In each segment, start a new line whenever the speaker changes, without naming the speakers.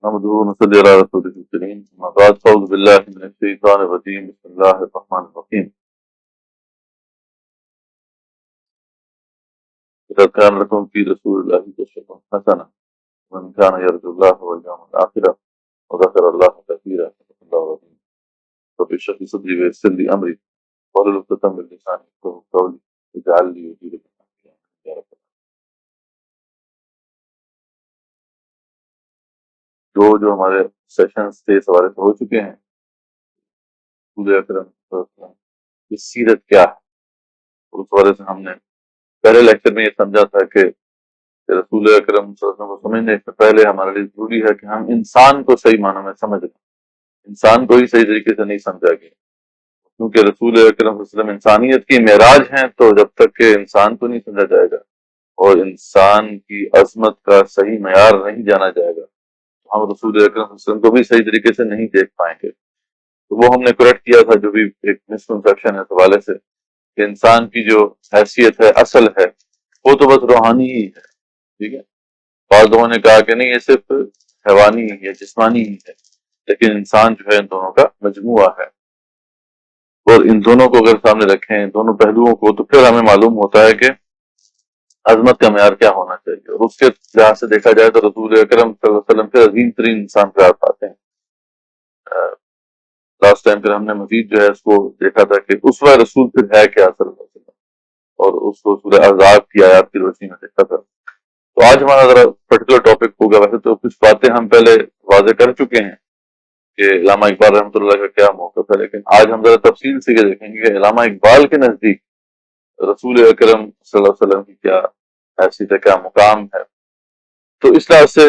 نحمده ونصلي على رسوله الكريم أما بعد فأعوذ بالله من الشيطان الرجيم بسم الله الرحمن الرحيم لقد كان لكم في رسول الله أسوة حسنة ومن كان يرجو الله واليوم الآخر وذكر الله كثيرا صدق الله العظيم رب اشرح لي صدري ويسر لي أمري واحلل عقدة من لساني يفقهوا قولي واجعل لي وزيرا من أمري يا رب. جو ہمارے سیشنز تھے اس حوالے سے ہو چکے ہیں رسول اکرم صلی اللہ علیہ وسلم کی سیرت کیا ہے، اس حوالے سے ہم نے پہلے لیکچر میں یہ سمجھا تھا کہ رسول اکرم صلی اللہ علیہ وسلم کو سمجھنے سے پہلے ہمارے لیے ضروری ہے کہ ہم انسان کو صحیح معنوں میں سمجھ لیں، انسان کو ہی صحیح طریقے سے نہیں سمجھا گیا، کیونکہ رسول اکرم صلی اللہ علیہ وسلم انسانیت کی معراج ہیں، تو جب تک کہ انسان کو نہیں سمجھا جائے گا اور انسان کی عظمت کا صحیح معیار نہیں جانا جائے گا تو ہم رسول اکرم صلی اللہ علیہ وسلم کو بھی صحیح طریقے سے نہیں دیکھ پائیں گے۔ تو وہ ہم نے کریکٹ کیا تھا جو بھی ایک مسکنسیپشن ہے اس حوالے سے کہ انسان کی جو حیثیت ہے، اصل ہے، وہ تو بس روحانی ہی ہے، ٹھیک ہے۔ بعض لوگوں نے کہا کہ نہیں یہ صرف حیوانی یا جسمانی ہی ہے، لیکن انسان جو ہے ان دونوں کا مجموعہ ہے، اور ان دونوں کو اگر سامنے رکھیں، ان دونوں پہلوؤں کو، تو پھر ہمیں معلوم ہوتا ہے کہ عظمت کا معیار کیا ہونا چاہیے، اور اس کے لحاظ سے دیکھا جائے تو رسول اکرم صلی اللہ علیہ وسلم کے عظیم ترین انسان قرار پاتے ہیں۔ لاسٹ ٹائم پھر ہم نے مزید جو ہے اس کو دیکھا تھا کہ اسوہ رسول پھر ہے کیا صلی اللہ علیہ وسلم، اور اس کو سورہ احزاب کی آیات کی روشنی میں دیکھا تھا۔ تو آج ہمارا ذرا پرٹیکولر ٹاپک ہوگا، ویسے تو کچھ باتیں ہم پہلے واضح کر چکے ہیں کہ علامہ اقبال رحمۃ اللہ کا کیا موقف ہے، لیکن آج ہم ذرا تفصیل سے یہ دیکھیں گے کہ علامہ اقبال کے نزدیک رسول اکرم صلی اللہ علیہ وسلم کی کیا حیثیت ہے، کیا مقام ہے۔ تو اس لحاظ سے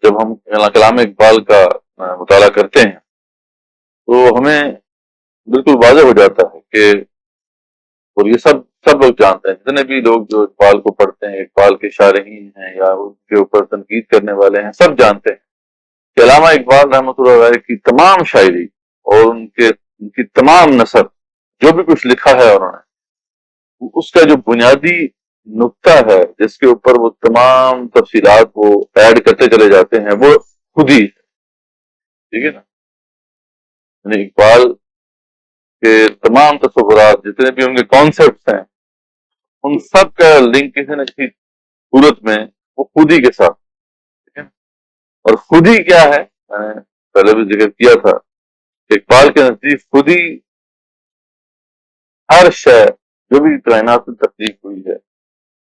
جب ہم کلام اقبال کا مطالعہ کرتے ہیں تو ہمیں بالکل واضح ہو جاتا ہے کہ، اور یہ سب لوگ جانتے ہیں، جتنے بھی لوگ جو اقبال کو پڑھتے ہیں، اقبال کے شارحین ہیں یا ان کے اوپر تنقید کرنے والے ہیں، سب جانتے ہیں کہ علامہ اقبال رحمۃ اللہ علیہ کی تمام شاعری اور ان کی تمام نثر جو بھی کچھ لکھا ہے انہوں نے، اس کا جو بنیادی نقطہ ہے جس کے اوپر وہ تمام تفصیلات وہ ایڈ کرتے چلے جاتے ہیں، وہ خود ہی ہے، ٹھیک ہے نا۔ یعنی اقبال کے تمام تصورات، جتنے بھی ان کے کانسیپٹس ہیں، ان سب کا لنک کسی نہ کسی صورت میں وہ خود ہی کے ساتھ، ٹھیک ہے۔ اور خود ہی کیا ہے، میں نے پہلے بھی ذکر کیا تھا کہ اقبال کے نزدیک خود ہی ہر شے جو بھی کائنات میں تخلیق ہوئی ہے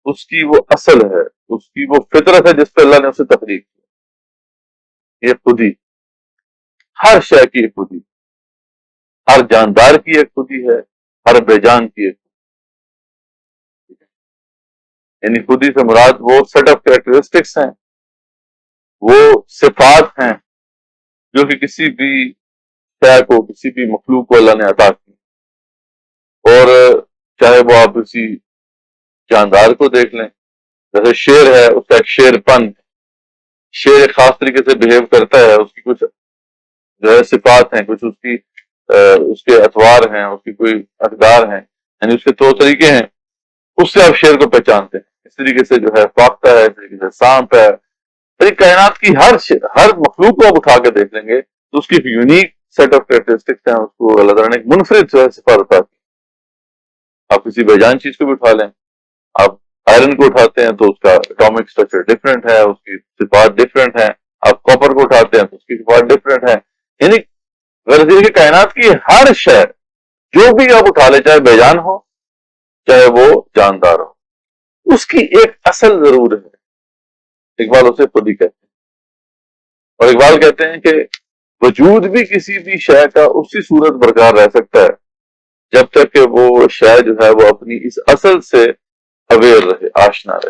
اس کی وہ اصل ہے، اس کی وہ فطرت ہے جس پہ اللہ نے اسے تخلیق کیا، یہ خود ہی، ہر شے کی ایک خود ہی، ہر جاندار کی ایک خود ہی ہے، ہر بے جان کی ایک خود ہی ہے۔ یعنی خود ہی سے مراد وہ سیٹ آف کریکٹرسٹکس ہیں، وہ صفات ہیں جو کہ کسی بھی شے کو، کسی بھی مخلوق کو اللہ نے عطا کی، اور چاہے وہ آپ کسی جاندار کو دیکھ لیں، جیسے شیر ہے، اس کا ایک شیر پن، شیر ایک خاص طریقے سے بہیو کرتا ہے، اس کی کچھ جو ہے صفات ہیں، کچھ اس کے اطوار ہیں، اس کی کوئی اقدار ہیں، یعنی اس کے طور طریقے ہیں، اس سے آپ شیر کو پہچانتے ہیں۔ اس طریقے سے جو ہے فاختہ ہے، اس طریقے سے سانپ ہے، کائنات کی ہر مخلوق کو آپ اٹھا کے دیکھ لیں گے تو اس کی یونیک سیٹ آف کریکٹرسٹکس ہیں، اس کو اللہ تعالیٰ نے ایک منفرد جو ہے صفات عطا کی۔ آپ کسی بے جان چیز کو بھی اٹھا لیں، آپ آئرن کو اٹھاتے ہیں تو اس کا اٹامک اسٹرکچر ڈفرینٹ ہے، اس کی صفات ڈفرینٹ ہیں، آپ کاپر کو اٹھاتے ہیں تو اس کی صفات ڈفرینٹ ہیں، یعنی غرض کہ کائنات کی ہر شے جو بھی آپ اٹھا لیں، چاہے بے جان ہو چاہے وہ جاندار ہو، اس کی ایک اصل ضرور ہے۔ اقبال اسے خود ہی کہتے ہیں، اور اقبال کہتے ہیں کہ وجود بھی کسی بھی شے کا اسی صورت برقرار رہ سکتا ہے جب تک کہ وہ شے جو ہے وہ اپنی اس اصل سے اویئر رہے، آشنا رہے،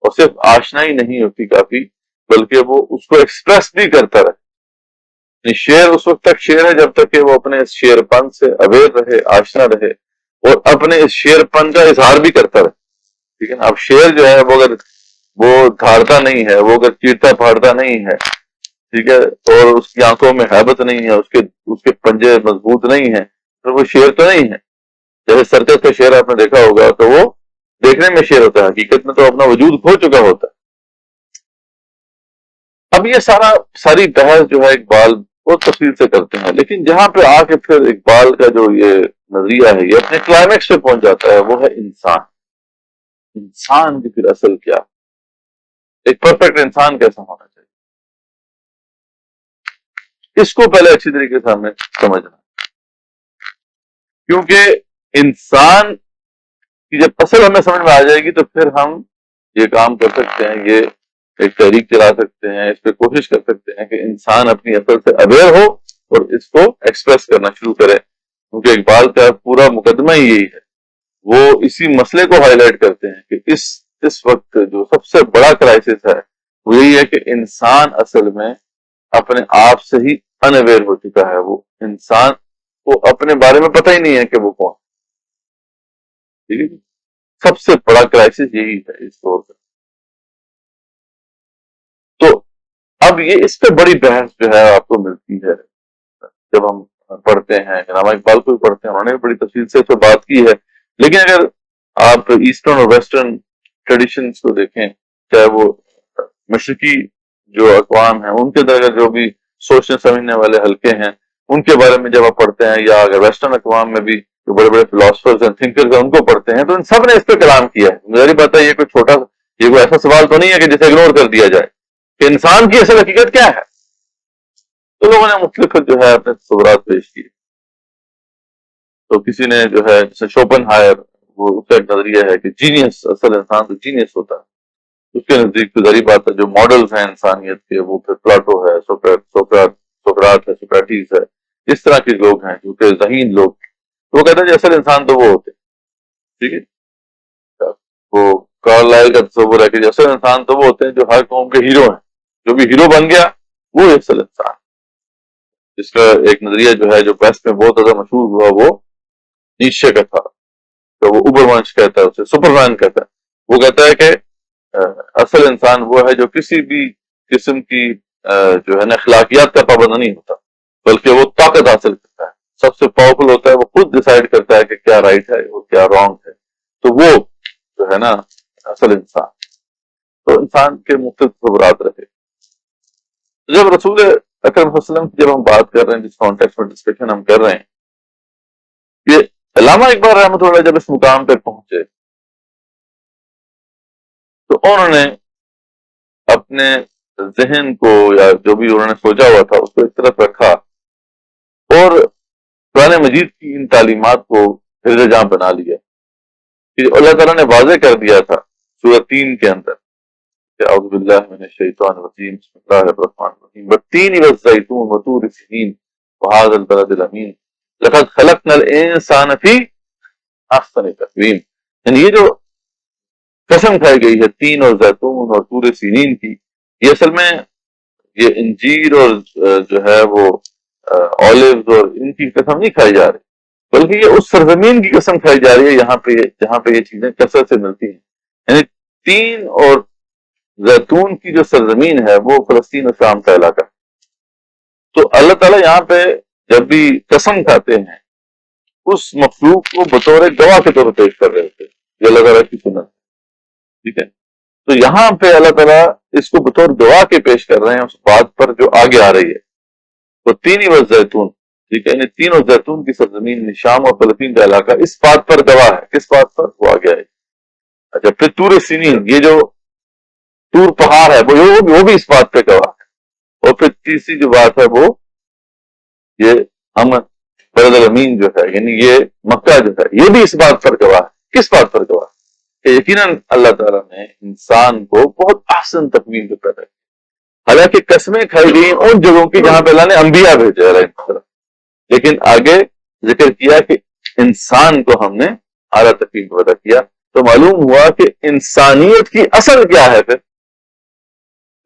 اور صرف آشنا ہی نہیں ہوتی کافی، بلکہ وہ اس کو ایکسپریس بھی کرتا رہے۔ شعر اس وقت تک شعر ہے جب تک کہ وہ اپنے اس شعر پن سے اویئر رہے، آشنا رہے، اور اپنے اس شعر پن کا اظہار بھی کرتا رہے، ٹھیک ہے نا۔ اب شعر جو ہے وہ اگر وہ دھاڑتا نہیں ہے، وہ اگر چیرتا پھاڑتا نہیں ہے، ٹھیک ہے، اور اس کی آنکھوں میں ہیبت نہیں ہے، اس کے پنجے مضبوط نہیں ہیں، تو وہ شعر تو نہیں ہے۔ جیسے سرکس کا شعر آپ نے دیکھا ہوگا تو وہ دیکھنے میں شعر ہوتا ہے، حقیقت میں تو اپنا وجود کھو چکا ہوتا ہے۔ اب یہ ساری بحث جو ہے اقبال بہت تفصیل سے کرتے ہیں، لیکن جہاں پہ آ کے پھر اقبال کا جو یہ نظریہ ہے یہ اپنے کلائمیکس پہ پہنچ جاتا ہے، وہ ہے انسان کی پھر اصل کیا، ایک پرفیکٹ انسان کیسا ہونا چاہیے، اس کو پہلے اچھی طریقے سے ہمیں سمجھنا، کیونکہ انسان کی جب اصل ہمیں سمجھ میں آ جائے گی تو پھر ہم یہ کام کر سکتے ہیں، یہ ایک تحریک چلا سکتے ہیں، اس پہ کوشش کر سکتے ہیں کہ انسان اپنی اصل سے اویئر ہو اور اس کو ایکسپریس کرنا شروع کرے، کیونکہ اقبال کا پورا مقدمہ ہی یہی ہے، وہ اسی مسئلے کو ہائی لائٹ کرتے ہیں کہ اس وقت جو سب سے بڑا کرائسس ہے وہ یہی ہے کہ انسان اصل میں اپنے آپ سے ہی ان اویئر ہو چکا ہے، وہ انسان کو اپنے بارے میں پتہ ہی نہیں ہے کہ وہ کون، ٹھیک ہے، سب سے بڑا کرائسس یہی ہے اس دور کا۔ تو اب یہ اس پہ بڑی بحث جو ہے آپ کو ملتی ہے جب ہم پڑھتے ہیں، علامہ اقبال کو بھی پڑھتے ہیں، انہوں نے بڑی تفصیل سے اس پہ بات کی ہے، لیکن اگر آپ ایسٹرن اور ویسٹرن ٹریڈیشنز کو دیکھیں، چاہے وہ مشرقی جو اقوام ہیں ان کے اندر جو بھی سوچنے سمجھنے والے حلقے ہیں ان کے بارے میں جب آپ پڑھتے ہیں، یا اگر ویسٹرن اقوام میں بھی جو بڑے بڑے فلاسفرز ہیں، تھنکرز ہیں، ان کو پڑھتے ہیں، تو ان سب نے اس پہ کلام کیا ہے۔ ظاہر بات ہے یہ کوئی ایسا سوال تو نہیں ہے کہ جسے اگنور کر دیا جائے کہ انسان کی اصل حقیقت کیا ہے، تو لوگوں نے مختلف جو ہے اپنے تصورات پیش کیے۔ تو کسی نے جو ہے جیسے شوپن ہائر، وہ اس کا ایک نظریہ ہے کہ جینیس، اصل انسان تو جینیس ہوتا ہے، اس کے نزدیک تو ظاہر بات ہے جو ماڈلز ہیں انسانیت کے وہ پھر پلاٹو ہے، سقراط ہے، سوکریٹس ہے، اس طرح کے لوگ ہیں جو کہ ذہین لوگ، تو وہ کہتے ہیں کہ اصل انسان تو وہ ہوتے ہیں، ٹھیک ہے، وہ کارلائل کا تصور ہے کہ اصل انسان تو وہ ہوتے ہیں جو ہر قوم کے ہیرو ہیں، جو بھی ہیرو بن گیا وہ اصل انسان۔ اس کا ایک نظریہ جو ہے جو بیسٹ میں بہت زیادہ مشہور ہوا وہ نیشے کا تھا، تو وہ اوبر ونش کہتا ہے، اسے سپر مین کہتا ہے، وہ کہتا ہے کہ اصل انسان وہ ہے جو کسی بھی قسم کی جو ہے نا اخلاقیات کا پابند نہیں ہوتا، بلکہ وہ طاقت حاصل کرتا ہے، سب سے پاورفل ہوتا ہے، وہ خود ڈیسائیڈ کرتا ہے کہ کیا رائٹ ہے اور کیا رانگ ہے، تو وہ جو ہے نا اصل انسان۔ تو انسان کے مختلف تصورات رہے، جب رسول اکرم صلی اللہ علیہ وسلم کی جب ہم بات کر رہے ہیں، جس کانٹیکس میں ڈسکشن ہم کر رہے ہیں، یہ علامہ اقبال رحمۃ اللہ جب اس مقام پہ پہنچے تو انہوں نے اپنے ذہن کو یا جو بھی انہوں نے سوچا ہوا تھا اس کو ایک طرف رکھا اور قرآن مجید کی ان تعلیمات کو حفظ جاں بنا لیا کہ اللہ تعالیٰ نے واضح کر دیا تھا سورہ 3 کے اندر کہ اعوذ باللہ من الشیطان الرجیم بسم اللہ الرحمن الرحیم والتین والزیتون وطور سینین وهذا البلد الامین لقد خلقنا الانسان فی احسن تقویم، یعنی یہ جو قسم کھائی گئی ہے تین اور زیتون اور طور سینین کی، یہ اصل میں یہ انجیر اور جو ہے وہ اولیوز اور ان کی قسم نہیں کھائی جا رہی، بلکہ یہ اس سرزمین کی قسم کھائی جا رہی ہے جہاں پہ یہ چیزیں کثرت سے ملتی ہیں، یعنی تین اور زیتون کی جو سرزمین ہے وہ فلسطین اور شام کا علاقہ ہے۔ تو اللہ تعالیٰ یہاں پہ جب بھی قسم کھاتے ہیں اس مخلوق کو بطور گواہ کے طور پر پیش کر رہے تھے، یہ اللہ تعالیٰ کی سنت، ٹھیک ہے، تو یہاں پہ اللہ تعالیٰ اس کو بطور گواہ کے پیش کر رہے ہیں اس بات پر جو آگے آ رہی ہے، وہ تین ہی زیتون، ٹھیک ہے، یعنی تین اور زیتون کی سرزمین شام اور فلسطین کا علاقہ اس بات پر گواہ ہے، کس بات پر؟ وہ آگے آئے۔ اچھا، پھر طور سینین، یہ جو طور پہاڑ ہے وہ بھی اس بات پہ گواہ ہے، اور پھر تیسری جو بات ہے وہ یہ بلد الامین جو ہے، یعنی یہ مکہ جو ہے، یہ بھی اس بات پر گواہ ہے، کس بات پر گواہ ہے کہ یقیناً اللہ تعالیٰ نے انسان کو بہت احسن تقویم سے پیدا کیا، حالانکہ قسمیں کھائی گئی ان جگہوں کی جہاں پہ اللہ نے انبیاء بھیجے علیہ، لیکن آگے ذکر کیا کہ انسان کو ہم نے اعلیٰ تقویم پیدا کیا، تو معلوم ہوا کہ انسانیت کی اصل کیا ہے، پھر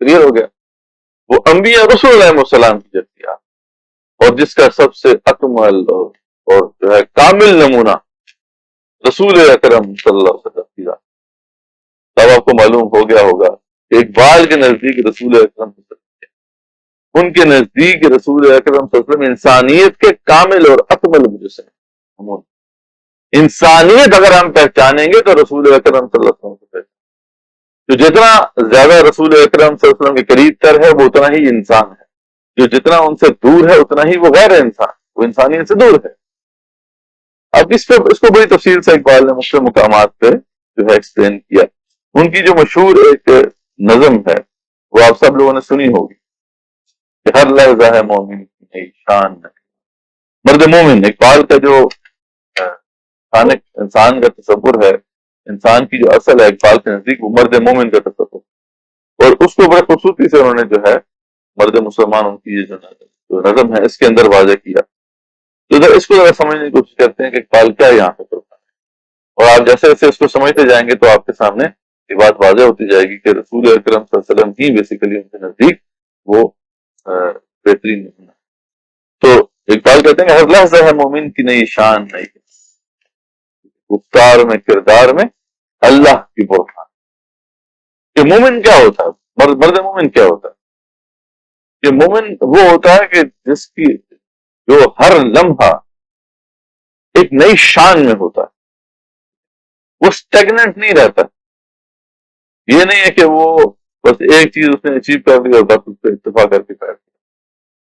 کلیئر ہو گیا، وہ انبیاء رسول علیہ السلام کی جب، اور جس کا سب سے اکمل اور جو ہے کامل نمونہ رسول اکرم صلی اللہ علیہ وسلم کی ذات۔ تب آپ کو معلوم ہو گیا ہوگا کہ اقبال کے نزدیک رسول اکرم صلی اللہ علیہ وسلم، ان کے نزدیک رسول اکرم صلی اللہ علیہ وسلم انسانیت کے کامل اور اکمل مجسم، انسانیت اگر ہم پہچانیں گے تو رسول اکرم صلی اللہ علیہ وسلم کو پہچانیں، جو جتنا زیادہ رسول اکرم صلی اللہ علیہ وسلم کے قریب تر ہے وہ اتنا ہی انسان ہے، جو جتنا ان سے دور ہے اتنا ہی وہ غیر انسان، وہ انسانیت سے دور ہے۔ اب اس کو بڑی تفصیل سے اقبال نے مختلف مقامات پہ جو ہے ایکسپلین کیا۔ ان کی جو مشہور ایک نظم ہے وہ آپ سب لوگوں نے سنی ہوگی کہ ہر لحظہ ہے مومن کی نئی شان ہے۔ مرد مومن اقبال کا جو انسان کا تصور ہے، انسان کی جو اصل ہے اقبال کے نزدیک وہ مرد مومن کا تصور، اور اس کو بڑے خوبصورتی سے انہوں نے جو ہے مرد مسلمان ان کی جو نظم ہے اس کے اندر واضح کیا۔ تو اس کو ذرا سمجھنے کی کوشش کرتے ہیں کہ اقبال کیا یہاں پہ کرتا ہے، اور آپ جیسے جیسے اس کو سمجھتے جائیں گے تو آپ کے سامنے یہ بات واضح ہوتی جائے گی کہ رسول اکرم صلی اللہ علیہ وسلم ہی بیسیکلی ان کے نزدیک وہ بہترین ہے۔ تو اقبال کہتے ہیں کہ ہر لحظہ ہے مومن کی نئی شان، نئی گفتار میں کردار میں اللہ کی برہان۔ کہ مومن کیا ہوتا ہے، مرد مومن کیا ہوتا ہے؟ کہ مومن وہ ہوتا ہے کہ جس کی جو ہر لمحہ ایک نئی شان میں ہوتا ہے، وہ سٹیگننٹ نہیں رہتا۔ یہ نہیں ہے کہ وہ بس ایک چیز اس نے اچیو کر لی اور بس اس پہ اتفاق کر کے بیٹھ گیا۔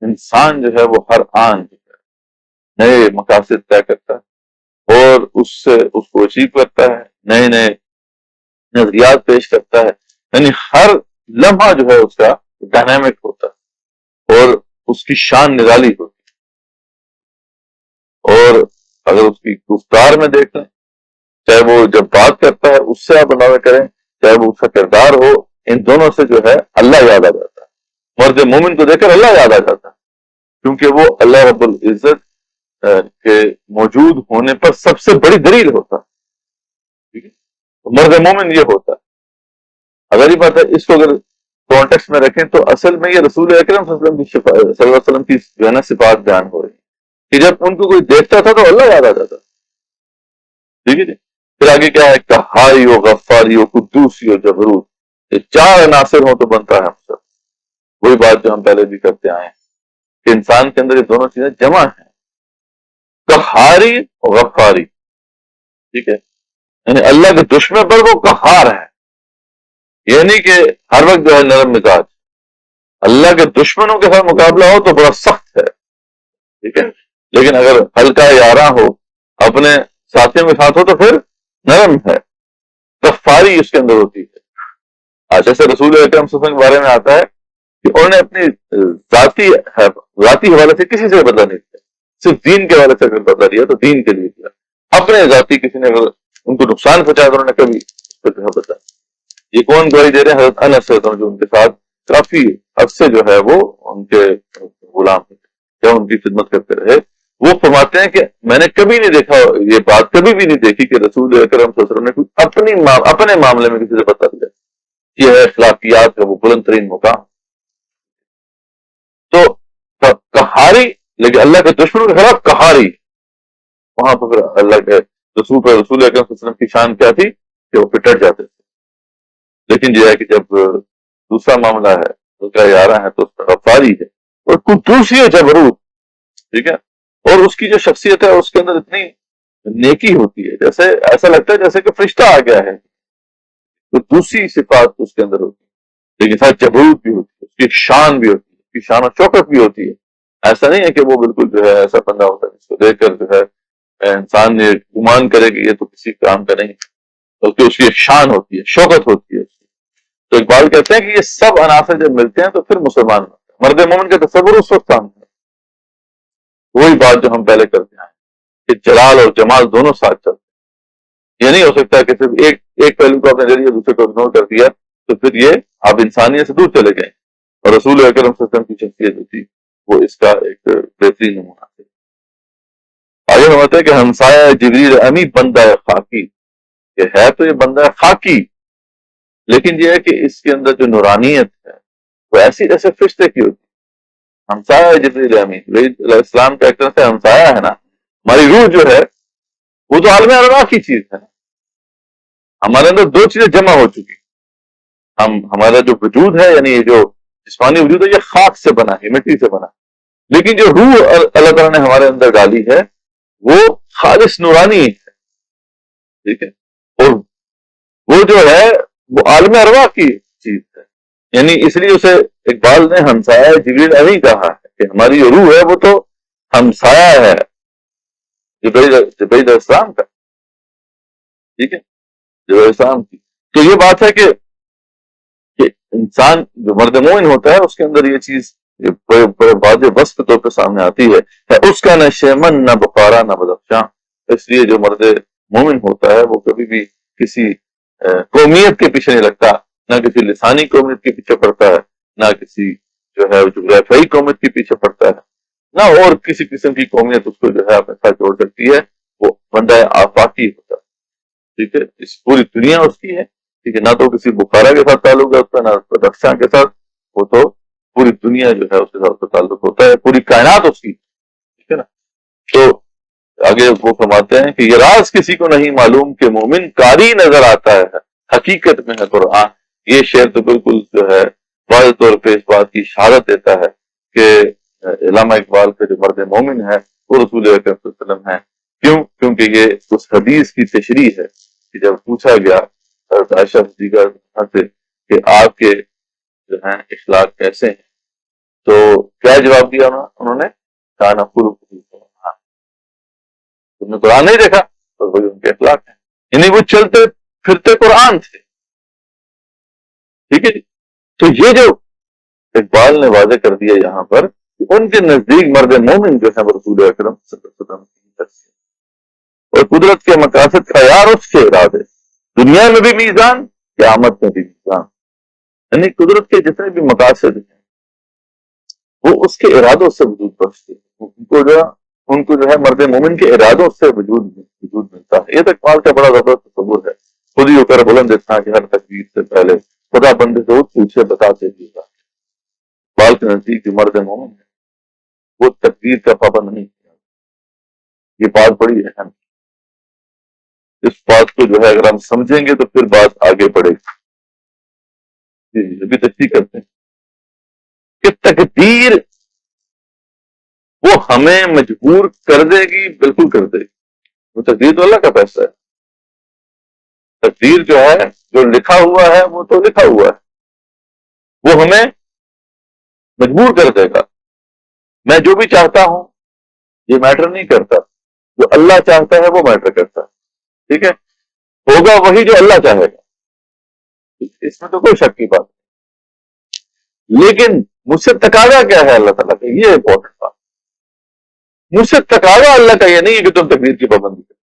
انسان جو ہے وہ ہر آن جو ہے نئے مقاصد طے کرتا ہے اور اس کو اچیو کرتا ہے، نئے نئے نظریات پیش کرتا ہے، یعنی ہر لمحہ جو ہے اس کا ڈائنامک ہوتا ہے اور اس کی شان نرالی ہوتی ہے۔ اور اگر اس کی گفتار میں دیکھیں، چاہے وہ جب بات کرتا ہے اس سے آپ اندازہ کریں، چاہے وہ اس کا کردار ہو، ان دونوں سے جو ہے اللہ یاد آ جاتا ہے۔ مرد مومن کو دیکھ کر اللہ یاد آ جاتا ہے، کیونکہ وہ اللہ رب العزت کے موجود ہونے پر سب سے بڑی دلیل ہوتا ہے۔ مرد مومن یہ ہوتا ہے۔ اگر یہ بات ہے، اس کو اگر کانٹیکس میں رکھیں تو اصل میں یہ رسول اکرم صلی اللہ علیہ وسلم کی جو ہے نا صفات بیان ہو رہی ہے کہ جب ان کو کوئی دیکھتا تھا تو اللہ یاد آ جاتا۔ ٹھیک ہے جی۔ پھر آگے کیا ہے، قہاری ہو، غفاری ہو، قدوسی ہو، جبروت، یہ چار عناصر ہوں تو بنتا ہے ہم سب۔ وہی بات جو ہم پہلے بھی کرتے آئے ہیں کہ انسان کے اندر یہ دونوں چیزیں جمع ہیں، قہاری اور غفاری۔ ٹھیک ہے، یعنی اللہ کے دشمن پر وہ قہار ہے، یہ نہیں کہ ہر وقت جو ہے نرم مزاج۔ اللہ کے دشمنوں کے ساتھ مقابلہ ہو تو بڑا سخت ہے، ٹھیک ہے، لیکن اگر ہلکا یاراں ہو، اپنے ساتھیوں کے ساتھ ہو تو پھر نرم ہے، غفاری اس کے اندر ہوتی ہے۔ جیسے رسول اکرم صلی اللہ علیہ وسلم کے بارے میں آتا ہے کہ انہوں نے اپنی ذاتی حوالے سے کسی سے بدلہ نہیں کیا، صرف دین کے حوالے سے اگر بدلہ دیا تو دین کے لیے دیا، اپنے ذاتی کسی نے اگر ان کو نقصان پہنچایا تو انہوں نے کبھی اس پہ بدلا۔ یہ کون گواہی دے رہے ہیں؟ حضرت انس جو ان کے ساتھ کافی عرصے جو ہے وہ ان کے غلام تھے، ان کی خدمت کرتے رہے۔ وہ فرماتے ہیں کہ میں نے کبھی نہیں دیکھا، یہ بات کبھی بھی نہیں دیکھی کہ رسول اکرم صلی اللہ علیہ وسلم نے اپنے معاملے میں کسی سے بتا دیا۔ یہ ہے اخلاقیات کا وہ بلند ترین مقام۔ تو قہاری، لیکن اللہ کے دشمنوں کے خلاف قہاری، وہاں پر پھر اللہ کے رسول اکرم صلی اللہ علیہ وسلم کی شان کیا تھی کہ وہ پٹٹ جاتے تھے۔ لیکن یہ ہے کہ جب دوسرا معاملہ ہے تو کیا یارہ ہے تو اس کا غفاری ہے اور قدوسی ہے، جبروت، ٹھیک ہے، اور اس کی جو شخصیت ہے اس کے اندر اتنی نیکی ہوتی ہے، جیسے ایسا لگتا ہے جیسے کہ فرشتہ آ گیا ہے۔ تو دوسری صفات اس کے اندر ہوتی ہے، لیکن ساتھ جبروت بھی ہوتی ہے، اس کی شان بھی ہوتی ہے، اس کی شان و شوکت بھی ہوتی ہے۔ ایسا نہیں ہے کہ وہ بالکل جو ہے ایسا بندہ ہوتا ہے جس کو دیکھ کر جو ہے انسان نے گمان کرے کہ یہ تو کسی کام کا نہیں، بلکہ اس کی ایک شان ہوتی ہے، شوکت ہوتی ہے۔ تو اقبال کہتے ہیں کہ یہ سب عناصر جب ملتے ہیں تو پھر مسلمان ہوتا ہے۔ مرد مومن کا تصور اس وقت سامنے ہے، وہی بات جو ہم پہلے کرتے ہیں کہ جلال اور جمال دونوں ساتھ چلتے ہیں۔ یہ نہیں ہو سکتا کہ صرف ایک پہلو کو اپنے ذریعے دوسرے کو اگنور کر دیا تو پھر یہ آپ انسانیت سے دور چلے گئے۔ اور رسول اکرم صلی اللہ علیہ وسلم کی شخصیت جو تھی وہ اس کا ایک بہترین نمونہ تھی۔ آگے فرماتے ہیں کہ ہمسایہ جبریل امی بندہ خاکی، یہ ہے تو یہ بندہ خاکی، لیکن یہ ہے کہ اس کے اندر جو نورانیت ہے وہ ایسی جیسے فرشتے کی ہوتی ہے۔ ہمسایہ جبریل امین، علیہ السلام کا ایک طرح سے ہمسایہ ہے نا، ہماری روح جو ہے وہ تو عالم ارواح کی چیز ہے، ہمارے اندر دو چیزیں جمع ہو چکی، ہمارا جو وجود ہے یعنی جو جسمانی وجود ہے یہ خاک سے بنا ہے، مٹی سے بنا، لیکن جو روح اللہ تعالیٰ نے ہمارے اندر ڈالی ہے وہ خالص نورانی ہے، ٹھیک ہے، اور وہ جو ہے وہ عالم ارواح کی چیز ہے. یعنی اس لیے اسے اقبال نے ہمسایہ جبریل امین کہا ہے کہ ہماری جو روح ہے وہ تو ہمسایہ ہے جبریل علیہ السلام کا. ٹھیک ہے, جبریل علیہ السلام کی. تو یہ بات ہے کہ انسان جو مرد مومن ہوتا ہے اس کے اندر یہ چیز بڑے واضح وصف کے طور پہ سامنے آتی ہے, اس کا نہ شیمن نہ بخارا نہ بدخشاں. اس لیے جو مرد مومن ہوتا ہے وہ کبھی بھی کسی قومیت کے پیچھے نہیں لگتا, نہ کسی لسانی قومیت کے پیچھے پڑتا ہے, نہ کسی جو ہے جغرافیائی قومیت کے پیچھے پڑتا ہے, نہ اور کسی قسم کی قومیت اس کو جو ہے اپنے ساتھ جوڑ سکتی ہے. وہ بندہ آفاقی ہوتا ہے. ٹھیک ہے, اس پوری دنیا اس کی ہے. ٹھیک ہے, نہ تو کسی بخارا کے ساتھ تعلق ہے اس کا, نہ بدخشاں کے ساتھ. وہ تو پوری دنیا جو ہے اس کے ساتھ تعلق ہوتا ہے, پوری کائنات اس کی. ٹھیک ہے نا. تو آگے وہ فرماتے ہیں کہ یہ راز کسی کو نہیں معلوم کہ مومن قاری نظر آتا ہے, حقیقت میں ہے قرآن. یہ شعر تو بالکل جو ہے واضح طور پہ اس بات کی شہادت دیتا ہے کہ علامہ اقبال کا جو مرد مومن ہے وہ رسول اکرم صلی اللہ علیہ وسلم ہے. کیوں؟ کیونکہ یہ اس حدیث کی تشریح ہے کہ جب پوچھا گیا حضرت عائشہ صدیقہ سے کہ آپ کے جو ہیں اخلاق کیسے ہیں, تو کیا جواب دیا انہوں نے؟ کانا خلق, تم نے قرآن نہیں دیکھا تو وہی ان کے اخلاق ہیں. یعنی وہ چلتے پھرتے قرآن تھے. ٹھیک ہے جی. تو یہ جو اقبال نے واضح کر دیا یہاں پر کہ ان کے نزدیک مرد مومن جو ہے رسول اکرم صلی اللہ علیہ وسلم کی تفسیر, اور قدرت کے مقاصد کا یار اس کے ارادے, دنیا میں بھی میزان, قیامت میں بھی میزان. یعنی قدرت کے جتنے بھی مقاصد ہیں وہ اس کے ارادوں سے وجود بخشتے ہیں. ان کو جو ہے مرد مومن کے ارادوں سے وجود ملتا ہے. یہ تو اقبال کا بڑا زبردست تصور ہے. خود ہی ہو کر بلند تھا کہ ہر تقدیر سے پہلے خدا بندے سے پوچھے بتاتے ہوئے اقبال کے نزدیک جو مرد مومن ہے وہ تقدیر کا پابند نہیں کیا. یہ بات بڑی اہم. اس بات کو جو ہے اگر ہم سمجھیں گے تو پھر بات آگے بڑھے گی. ابھی تشریح کرتے ہیں کہ تقدیر وہ ہمیں مجبور کر دے گی, بالکل کر دے گی. وہ تقدیر تو اللہ کا فیصلہ ہے. تقدیر جو ہے جو لکھا ہوا ہے وہ تو لکھا ہوا ہے, وہ ہمیں مجبور کر دے گا. میں جو بھی چاہتا ہوں یہ میٹر نہیں کرتا, جو اللہ چاہتا ہے وہ میٹر کرتا ہے. ٹھیک ہے, ہوگا وہی جو اللہ چاہے گا, اس میں تو کوئی شک کی بات نہیں. لیکن مجھ سے تقاضا کیا ہے اللہ تعالیٰ کا, یہ امپورٹنٹ بات. مجھ سے تقاضا اللہ کا یہ نہیں ہے کہ تم تقدیر کی پابندی کرو.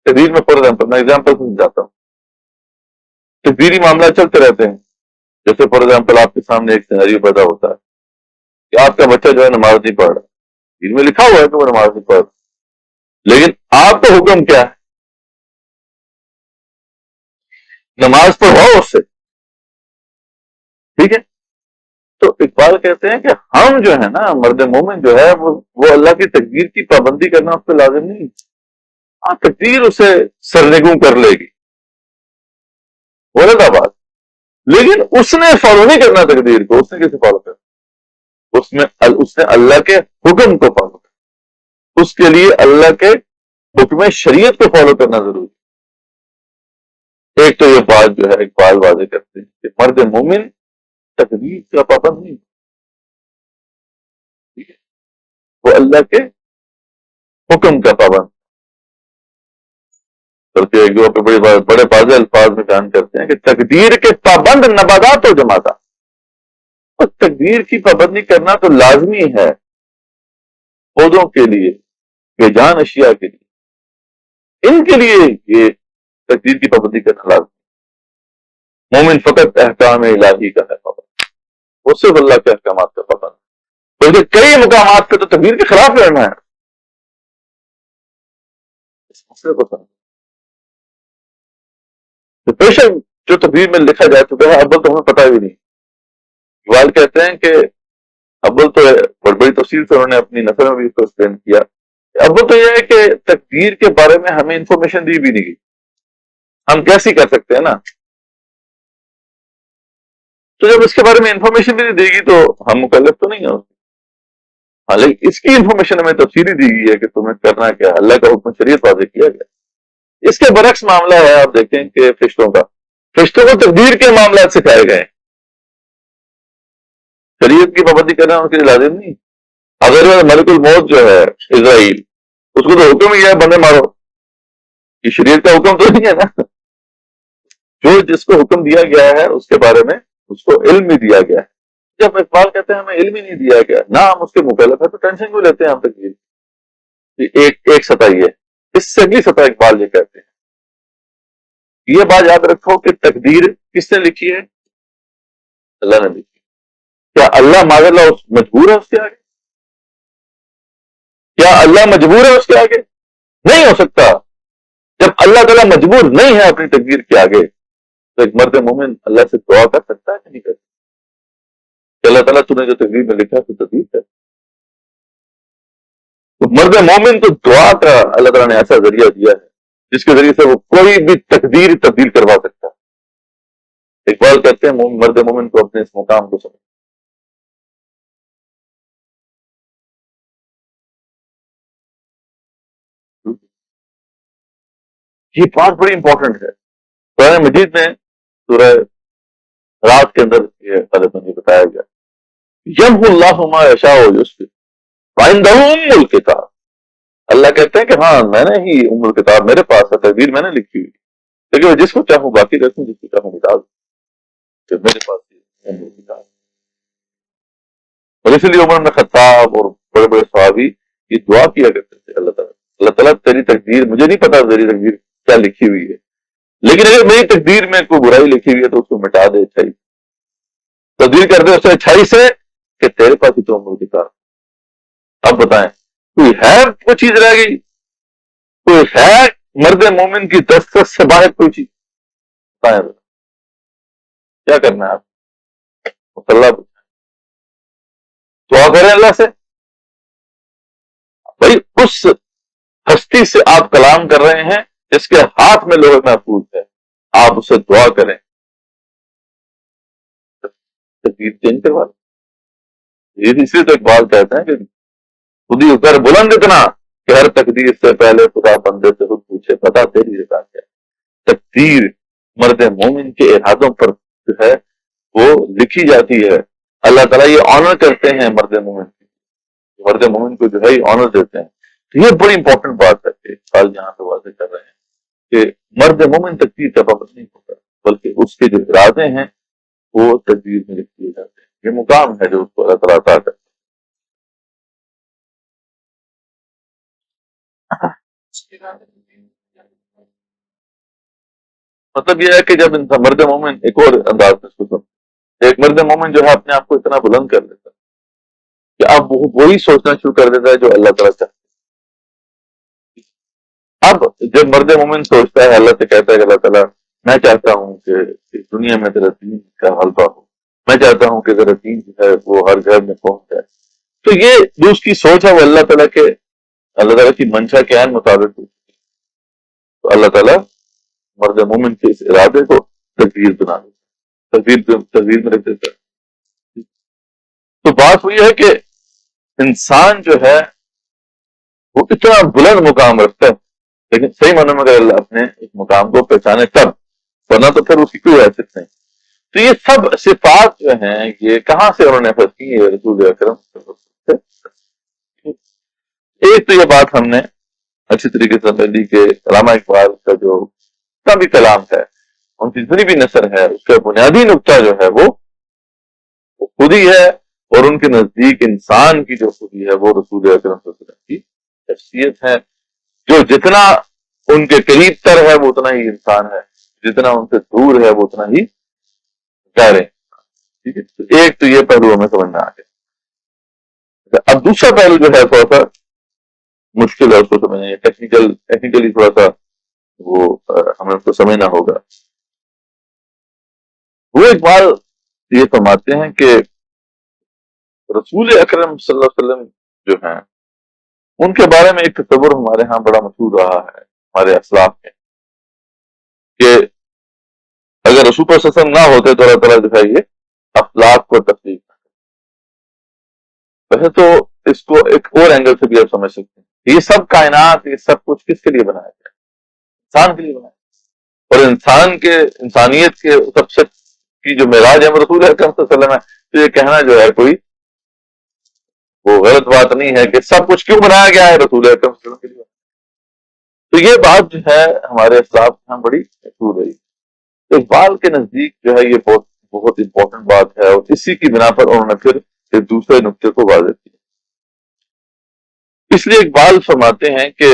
تقدیر میں فار ایگزامپل میں ایگزامپل سمجھاتا ہوں. تقدیری معاملات چلتے رہتے ہیں. جیسے فار ایگزامپل آپ کے سامنے ایک سیناریو پیدا ہوتا ہے کہ آپ کا بچہ جو ہے نماز نہیں پڑھ رہا. دین میں لکھا ہوا ہے کہ وہ نماز نہیں پڑھ رہا, لیکن آپ کا حکم کیا ہے؟ نماز پڑھواؤ اس سے. ٹھیک ہے. تو اقبال کہتے ہیں کہ ہم جو ہے نا مرد مومن جو ہے وہ اللہ کی تقدیر کی پابندی کرنا اس پہ لازم نہیں. ہاں تقدیر اسے سرنگوں کر لے گی, غلط بات, لیکن اس نے فالو نہیں کرنا تقدیر کو. اس نے کیسے فالو کرنا؟ اس نے اللہ کے حکم کو فالو کرنا. اس کے لیے اللہ کے حکم شریعت کو فالو کرنا ضروری. ایک تو یہ بات جو ہے اقبال واضح کرتے ہیں کہ مرد مومن تقدیر کا پابند نہیں, وہ اللہ کے حکم کا پابند. بلکہ ایک دو بڑے واضح الفاظ میں بیان کرتے ہیں کہ تقدیر کے پابند نباتات و جماعت. تقدیر کی پابندی کرنا تو لازمی ہے پودوں کے لیے, بے جان اشیاء کے لیے. ان کے لیے یہ تقدیر کی پابندی کرنا لازمی. مومن فقط احکام الہی کا ہے پابند, وہ صرف اللہ کے احکامات کا پابند. بلکہ کئی مقامات پہ تو تقدیر کے خلاف لڑنا ہے. اس مسئلے کو سمجھ تو پیشن جو تقدیر میں لکھا جا چکا ہے اول تو ہمیں پتہ بھی نہیں. اقبال کہتے ہیں کہ اول تو بڑی تفصیل سے انہوں نے اپنی نثر میں بھی اس کو ایکسپلین کیا. اول تو یہ ہے کہ تقدیر کے بارے میں ہمیں انفارمیشن دی بھی نہیں گئی. ہم کیسی کر سکتے ہیں نا, تو جب اس کے بارے میں انفارمیشن بھی نہیں دے گی تو ہم مکلف تو نہیں ہیں. ہاں لیکن اس کی انفارمیشن ہمیں تفصیلی دی گئی ہے کہ تمہیں کرنا کیا, اللہ کا حکم شریعت واضح کیا گیا. اس کے برعکس معاملہ ہے, آپ دیکھیں کہ فرشتوں کا فرشتوں کو تقدیر کے معاملات سکھائے گئے. شریعت کی پابندی کرنا ان کے لیے لازم نہیں. اگر ملک الموت جو ہے اسرائیل، اس کو تو حکم ہی ہے بندے مارو، یہ شریعت کا حکم تو نہیں ہے نا. جو جس کو حکم دیا گیا ہے اس کے بارے میں اس کو علم بھی دیا گیا ہے. جب اقبال کہتے ہیں ہمیں علم ہی نہیں دیا گیا، نہ ہم اس کے مکلف ہے، تو ٹینشن کیوں لیتے ہیں ہم تقدیر کی؟ ایک سطح یہ ہے. اس سے اگلی سطح اقبال یہ کہتے ہیں، یہ بات یاد رکھو کہ تقدیر کس نے لکھی ہے؟ اللہ نے لکھی. کیا اللہ معاذ اللہ مجبور ہے اس کے آگے؟ کیا اللہ مجبور ہے اس کے آگے؟ نہیں ہو سکتا. جب اللہ تعالیٰ مجبور نہیں ہے اپنی تقدیر کے آگے، تو ایک مرد مومن اللہ سے دعا کر سکتا ہے کہ نہیں کر سکتا کہ اللہ تعالیٰ تو نے جو تقدیر میں لکھا تو تقدیر ہے. تو مرد مومن تو دعا کا اللہ تعالیٰ نے ایسا ذریعہ دیا ہے جس کے ذریعے سے وہ کوئی بھی تقدیر تبدیل کروا سکتا ہے. اقبال کہتے ہیں مرد مومن کو اپنے اس مقام کو سمجھ. یہ بات بڑی امپورٹنٹ ہے. قرآن مجید میں سورہ رات کے اندر یہ بتایا گیا، یمحو اللہ ما یشاء ویثبت وعندہ ام الکتاب. اللہ کہتے ہیں کہ ہاں میں نے ہی ام الکتاب، میرے پاس ہے تقدیر، میں نے لکھی ہوئی، لیکن میں جس کو چاہوں باقی رکھوں، جس کو چاہوں مٹا دوں، کہ میرے پاس ام الکتاب. اور اسی لیے عمر بن خطاب اور بڑے بڑے صحابی یہ دعا کیا کرتے تھے، اللہ تعالیٰ تیری تقدیر، مجھے نہیں پتا تیری تقدیر کیا لکھی ہوئی ہے، لیکن اگر میری تقدیر میں کوئی برائی لکھی ہوئی ہے تو اس کو مٹا دے اچھائی، تبدیل کر دے اس اچھائی سے کہ تیرے پاس ہی تو ام الکتاب. اب بتائیں کوئی ہے کوئی چیز رہ گئی؟ کوئی ہے مرد مومن کی دسترس سے باہر کوئی چیز؟ بتائیں کیا کرنا ہے آپ؟ اللہ دعا کریں اللہ سے. بھائی اس ہستی سے آپ کلام کر رہے ہیں جس کے ہاتھ میں لوگ محفوظ ہے، آپ اسے دعا کریں تقدیر چینج کروا دیں. یہ اسی تو اقبال کہتے ہیں کہ خود ہی کر بلند اتنا کہ ہر تقدیر سے پہلے خدا بندے سے خود پوچھے پتا تیری رضا کیا. تقدیر مرد مومن کے ارادوں پر جو ہے وہ لکھی جاتی ہے. اللہ تعالیٰ یہ آنر کرتے ہیں مرد مومن کی، مرد مومن کو جو ہے یہ آنر دیتے ہیں. تو یہ بڑی امپورٹنٹ بات ہے کہ سال یہاں پہ واضح کر رہے ہیں کہ مرد مومن تقدیر کا پابند نہیں ہوتا، بلکہ اس کے جو ارادے ہیں وہ تقدیر میں لکھ دیے جاتے ہیں. یہ مقام ہے جو اس کو اللہ تعالیٰ عطا کرتا ہے. مطلب یہ ہے کہ جب انسان مرد مومن ایک اور انداز میں اس کو سمجھے، ایک مرد مومن جو ہے اپنے آپ کو اتنا بلند کر دیتا ہے کہ اب وہی سوچنا شروع کر دیتا ہے جو اللہ تعالیٰ چاہتا ہے. اب جب مرد مومن سوچتا ہے، اللہ سے کہتا ہے کہ اللہ تعالیٰ میں چاہتا ہوں کہ اس دنیا میں تیرا دین کا غلبہ ہو، میں چاہتا ہوں کہ تیرا دین جو ہے وہ ہر گھر میں پہنچ جائے، تو یہ جو اس کی سوچ ہے وہ اللہ تعالیٰ کی منشا کے عین مطابق ہوتی ہے. تو اللہ تعالیٰ مرد مومن کے اس ارادے کو تقدیر بنا دیتا، تقدیر میں رکھ دیتا ہے. تو بات وہی ہے کہ انسان جو ہے وہ اتنا بلند مقام رکھتا ہے، لیکن صحیح معنی میں اگر اللہ اپنے اس مقام کو پہچانے تب، ورنہ تو پھر اس کی کوئی حیثیت نہیں. تو یہ سب صفات جو ہیں یہ کہاں سے انہوں نے اخذ کی؟ یہ رسول اکرم سے. ایک تو یہ بات ہم نے اچھی طریقے سے سمجھ لی کہ علامہ اقبال کا جو جتنا بھی کلام ہے، ان کی جتنی بھی نثر ہے، اس کا بنیادی نقطہ جو ہے وہ خودی ہے، اور ان کے نزدیک انسان کی جو خودی ہے وہ رسول اکرم صلی اللہ علیہ وسلم کی شخصیت ہے. جو جتنا ان کے قریب تر ہے وہ اتنا ہی انسان ہے، جتنا ان سے دور ہے وہ اتنا ہی غیر ہے. ٹھیک ہے، تو ایک تو یہ پہلو ہمیں سمجھنا آ گیا. اب دوسرا پہلو جو ہے تھوڑا سا مشکل ہے اس کو سمجھنا، ٹیکنیکلی تھوڑا سا وہ ہمیں اس کو سمجھنا ہوگا. وہ اقبال یہ فرماتے ہیں کہ رسول اکرم صلی اللہ علیہ وسلم جو ہیں ان کے بارے میں ایک تصور ہمارے ہاں بڑا مشہور رہا ہے ہمارے اسلاف میں، کہ اگر رسول صلی اللہ علیہ وسلم نہ ہوتے تو اللہ تعالیٰ دکھائیے اخلاق کو تخلیق. ویسے تو اس کو ایک اور اینگل سے بھی آپ سمجھ سکتے ہیں، یہ سب کائنات، یہ سب کچھ کس کے لیے بنایا گیا؟ انسان کے لیے بنایا. اور انسانیت کے سب سے کی جو معراج ہے رسول اکرم صلی اللہ علیہ وسلم ہے، تو یہ کہنا جو ہے کوئی وہ غلط بات نہیں ہے کہ سب کچھ کیوں بنایا گیا ہے رسول اکرم صلی اللہ علیہ وسلم کے لیے. تو یہ بات جو ہے ہمارے اسلاف یہاں بڑی مشہور رہی. اقبال کے نزدیک جو ہے یہ بہت بہت امپورٹنٹ بات ہے، اور اسی کی بنا پر انہوں نے پھر ایک دوسرے نقطے کو واضح کیا. اس لیے اقبال فرماتے ہیں کہ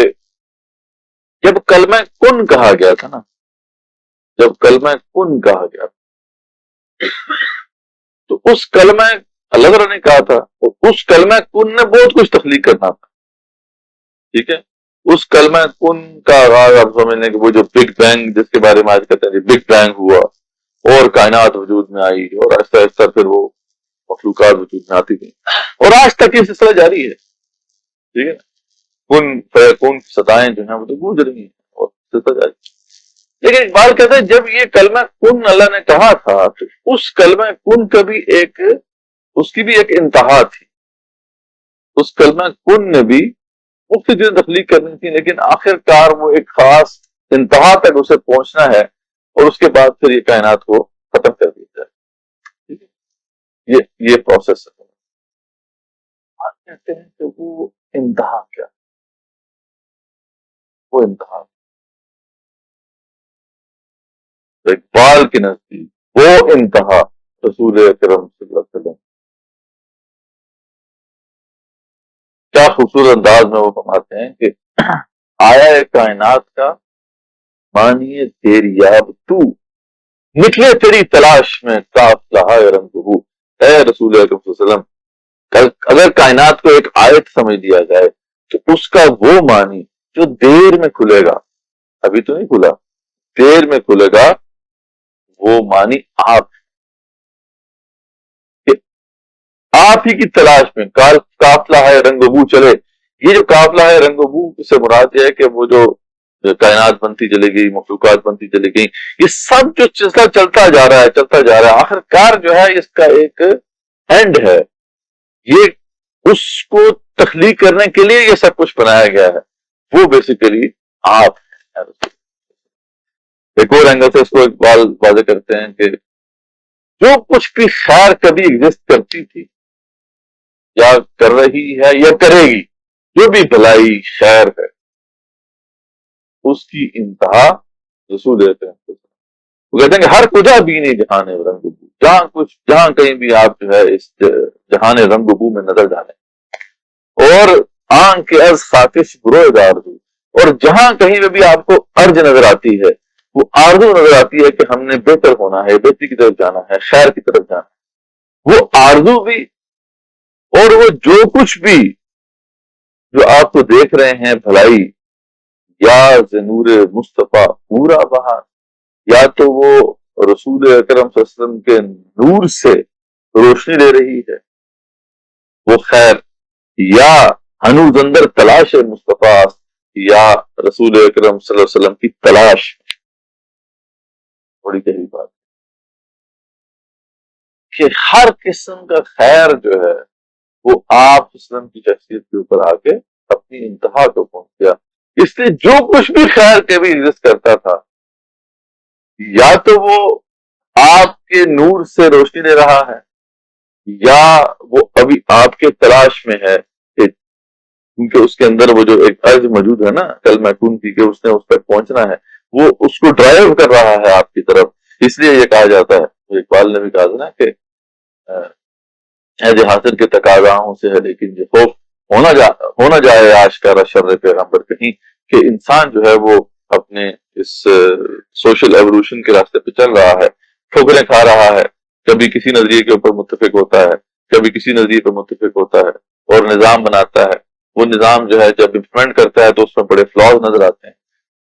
جب کلمہ کن کہا گیا تھا نا، جب کلمہ کن کہا گیا تھا تو اس کلمہ اللہ تعالیٰ نے کہا تھا، اس کلمہ کن نے بہت کچھ تخلیق کرنا تھا. ٹھیک ہے، اس کلمہ کن کا آغاز آپ سمجھنے کہ وہ جو بگ بینگ جس کے بارے میں آج کہتے ہیں بگ بینگ ہوا اور کائنات وجود میں آئی، اور آہستہ آہستہ پھر وہ مخلوقات وجود میں آتی گئی، اور آج تک یہ سلسلہ جاری ہے. ٹھیک ہے، کن فیکون کی صدائیں جو ہیں وہ تو گونج رہی ہیں اور سلسلہ جاری. لیکن اقبال کہتے ہیں جب یہ کلمہ کن اللہ نے کہا تھا تو اس کلمہ کن کا بھی اس کی بھی ایک انتہا تھی. اس کلمہ کن نے بھی مختلف چیزیں تخلیق کرنی تھی، لیکن آخر کار وہ ایک خاص انتہا تک اسے پہنچنا ہے، اور اس کے بعد پھر یہ کائنات کو ختم کر دیا جائے. یہ پروسیس ہے. آپ کہتے ہیں کہ وہ انتہا کیا، وہ انتہا اقبال کے نزدیک وہ انتہا رسول اکرم صلی اللہ علیہ وسلم. کیا خوبصورت انداز میں وہ فرماتے ہیں کہ آیا کائنات کا مانی تیری یاب تو، نکلے تیری تلاش میں قافلہ رنگ ہو. اے رسول اکرم صلی اللہ علیہ وسلم، اگر کائنات کو ایک آیت سمجھ لیا جائے تو اس کا وہ معنی جو دیر میں کھلے گا، ابھی تو نہیں کھلا، دیر میں کھلے گا، وہ معنی آپ ہی کی تلاش میں قافلہ ہے رنگ بو چلے. یہ جو قافلہ ہے رنگ بو سے مراد یہ ہے کہ وہ جو کائنات بنتی چلے گئی، مخلوقات بنتی چلی گئی، یہ سب جو سلسلہ چلتا جا رہا ہے، آخر کار جو ہے اس کا ایک اینڈ ہے. یہ اس کو تخلیق کرنے کے لیے یہ سب کچھ بنایا گیا ہے، وہ بیسیکلی آپ ہیں. ایک اور اینگل سے اس کو اقبال واضح کرتے ہیں کہ جو کچھ بھی خیر کبھی ایگزسٹ کرتی تھی یا کر رہی ہے یا کرے گی، جو بھی بھلائی خیر ہے، اس کی انتہا رسول اکرم. وہ کہتے ہیں کہ ہر کجا بینی جہان رنگ بو، جہاں کہیں بھی آپ جو ہے اس جہان رنگ بو میں نظر ڈالیں، اور آنکھ کے از خاکش برو دار دو، اور جہاں کہیں بھی آپ کو ارج نظر آتی ہے، وہ آرزو نظر آتی ہے کہ ہم نے بہتر ہونا ہے، بہتری کی طرف جانا ہے، خیر کی طرف جانا ہے، وہ آرزو بھی اور وہ جو کچھ بھی جو آپ کو دیکھ رہے ہیں بھلائی، یا نور مصطفیٰ پورا بہار، یا تو وہ رسول اکرم صلی اللہ علیہ وسلم کے نور سے روشنی لے رہی ہے وہ خیر، یا ہنوز اندر تلاش مصطفیٰ، یا رسول اکرم صلی اللہ علیہ وسلم کی تلاش. بڑی گہری بات کہ ہر قسم کا خیر جو ہے وہ آپ اسلام کی شخصیت کے اوپر آ کے اپنی انتہا کو پہنچ گیا. اس لیے جو کچھ بھی خیر کے بھی ایگزسٹ کرتا تھا، یا تو وہ آپ کے نور سے روشنی لے رہا ہے، یا وہ ابھی آپ کے تلاش میں ہے، کیونکہ اس کے اندر وہ جو ایک عرض موجود ہے نا کلمہ کن کی، کہ اس نے اس تک پہنچنا ہے، وہ اس کو ڈرائیو کر رہا ہے آپ کی طرف. اس لیے یہ کہا جاتا ہے، اقبال نے بھی کہا تھا نا کہ حاصل کے تقاضاؤں سے ہے لیکن جو خوف ہونا جائے آشکارا شر پیغمبر کہیں، کہ انسان جو ہے وہ اپنے اس سوشل ایوولوشن کے راستے پہ چل رہا ہے، ٹھوکریں کھا رہا ہے، کبھی کسی نظریے کے اوپر متفق ہوتا ہے، کبھی کسی نظریے پہ متفق ہوتا ہے، اور نظام بناتا ہے. وہ نظام جو ہے جب امپلیمنٹ کرتا ہے تو اس میں بڑے فلاز نظر آتے ہیں،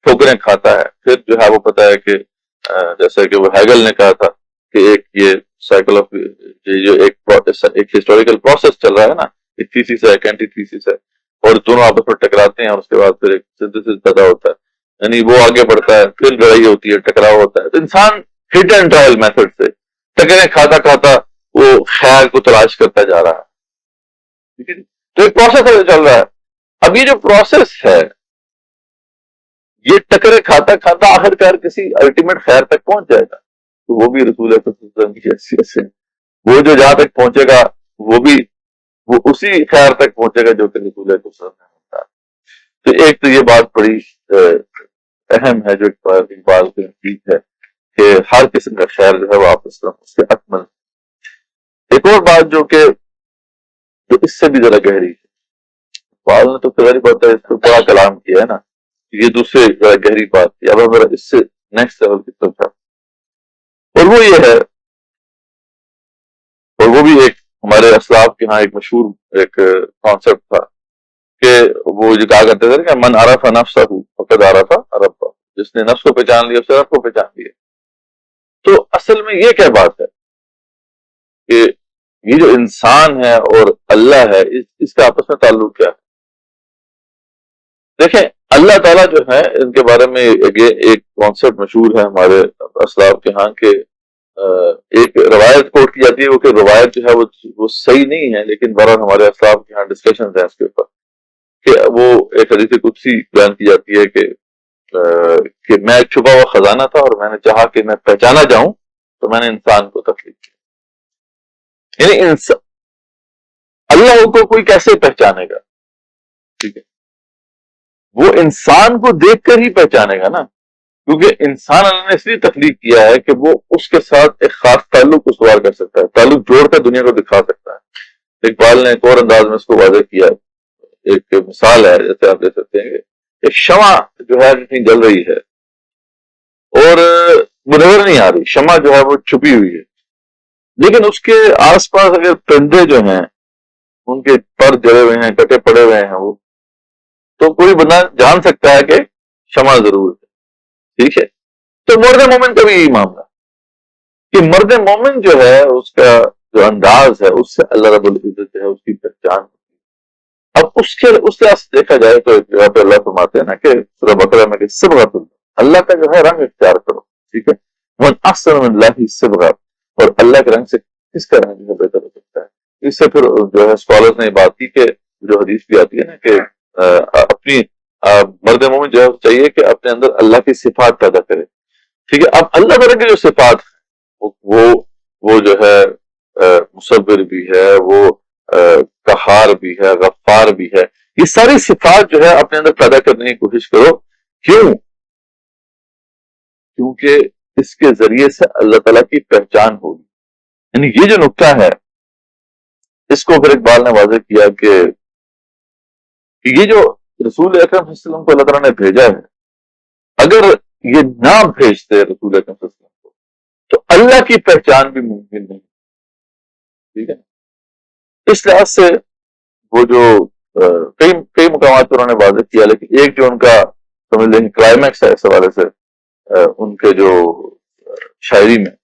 ٹھوکریں کھاتا ہے. پھر جو ہے وہ پتا ہے کہ جیسا کہ وہ ہیگل نے کہا تھا کہ ایک یہ سائیکل آف جو ایک ہسٹوریکل پروسیس چل رہا ہے نا، ایک تھیسس ہے، ایک اینٹی تھیسس ہے، اور دونوں آپس میں ٹکراتے ہیں، اور اس کے بعد پھر ایک سنتھسس پیدا ہوتا ہے، یعنی وہ آگے بڑھتا ہے، پھر لڑائی ہوتی ہے، ٹکراؤ ہوتا ہے. تو انسان ہٹ اینڈ ٹرائل میتھڈ سے ٹکریں کھاتا کھاتا وہ خیر کو تلاش کرتا جا رہا ہے. ٹھیک ہے، تو ایک پروسیس چل رہا ہے. اب یہ جو پروسیس ہے یہ ٹکرے کھاتا کھاتا آخر کار کسی الٹیمیٹ خیر تک پہنچ جائے گا، تو وہ بھی رسول اکرم صلی اللہ علیہ وسلم کی حیثیت سے، وہ جو جہاں تک پہنچے گا وہ اسی خیر تک پہنچے گا جو کہ رسول اکرم صلی اللہ علیہ وسلم نے ہوتا ہے۔ تو ایک تو یہ بات بڑی اہم ہے جو اقبال کی نزدیک ہے کہ ہر قسم کا خیر جو ہے وہ آپ اس کے اکمل۔ ایک اور بات جو کہ جو اس سے بھی ذرا گہری ہے، اقبال نے تو گہری بات ہے، اس پہ بڑا کلام کیا ہے نا، یہ دوسرے ذرا گہری بات تھی، اب ہم ذرا اس سے نیکسٹ لیول کی طرف جاتے ہیں، اور وہ یہ ہے، اور وہ بھی ایک ہمارے اسلاف کے ہاں ایک مشہور ایک کانسیپٹ تھا کہ وہ جو کہا کرتے تھے کہ من عرف نفسہ فقد عرف ربہ، جس نے نفس کو پہچان لیا اس نے رب کو پہچان لیا۔ تو اصل میں یہ کیا بات ہے کہ یہ جو انسان ہے اور اللہ ہے، اس کا آپس میں تعلق کیا ہے؟ دیکھیں اللہ تعالیٰ جو ہے ان کے بارے میں ایک کانسیپٹ مشہور ہے ہمارے اسلاف کے ہاں کہ ایک روایت کوٹ کی جاتی ہے، وہ کہ روایت جو ہے وہ صحیح نہیں ہے، لیکن بہرحال ہمارے اسلاف کے ہاں ڈسکشن ہیں اس کے اوپر، کہ وہ ایک حدیث قدسی بیان کی جاتی ہے کہ میں ایک چھپا ہوا خزانہ تھا اور میں نے چاہا کہ میں پہچانا جاؤں تو میں نے انسان کو تخلیق کیا۔ یعنی اللہ کو کوئی کیسے پہچانے گا؟ ٹھیک ہے، وہ انسان کو دیکھ کر ہی پہچانے گا نا، کیونکہ انسان اللہ نے اس لیے تخلیق کیا ہے کہ وہ اس کے ساتھ ایک خاص تعلق استوار کر سکتا ہے، تعلق جوڑ کر دنیا کو دکھا سکتا ہے۔ اقبال نے ایک اور انداز میں اس کو واضح کیا، ایک مثال ہے جیسے آپ دیکھ سکتے ہیں کہ ایک شمع جو ہے جتنی جل رہی ہے اور وہ نظر نہیں آ رہی، شمع جو ہے وہ چھپی ہوئی ہے، لیکن اس کے آس پاس اگر پرندے جو ہیں ان کے پر جڑے ہوئے ہیں، کٹے پڑے ہوئے ہیں، وہ تو کوئی بندہ جان سکتا ہے کہ شمع ضرور ہے۔ ٹھیک ہے، تو مرد مومن کا بھی یہی معاملہ کہ مرد مومن جو ہے اس کا جو انداز ہے اس سے اللہ رب العزت جو ہے اس کی پہچان ہوتی ہے۔ اب اس لحاظ سے دیکھا جائے تو ایک جگہ پہ اللہ فرماتے ہیں نا کہ سورہ بقرہ میں کہ صبغۃ اللہ کا جو ہے رنگ اختیار کرو، ٹھیک ہے، من احسن من اللہ صبغۃ، اور اللہ کے رنگ سے کس کا رنگ جو ہے بہتر ہو سکتا ہے۔ اس سے پھر جو ہے اسکالرز نے بات کی کہ جو حدیث بھی آتی ہے نا کہ اپنی مرد مومن جو ہے چاہیے کہ اپنے اندر اللہ کی صفات پیدا کرے، ٹھیک ہے۔ اب اللہ تعالیٰ کی جو صفات وہ جو ہے مصور بھی ہے، وہ قہار بھی ہے، غفار بھی ہے، یہ ساری صفات جو ہے اپنے اندر پیدا کرنے کی کوشش کرو۔ کیوں؟ کیونکہ اس کے ذریعے سے اللہ تعالیٰ کی پہچان ہوگی۔ یعنی یہ جو نقطہ ہے اس کو پھر اقبال نے واضح کیا کہ یہ جو رسول اکرم صلی اللہ علیہ وسلم کو اللہ تعالیٰ نے بھیجا ہے، اگر یہ نہ بھیجتے رسول اکرم صلی اللہ علیہ وسلم کو تو اللہ کی پہچان بھی ممکن نہیں، ٹھیک ہے۔ اس لحاظ سے وہ جو کئی مقامات پر انہوں نے واضح کیا، لیکن ایک جو ان کا سمجھ لیں کلائمیکس ہے اس حوالے سے ان کے جو شاعری میں،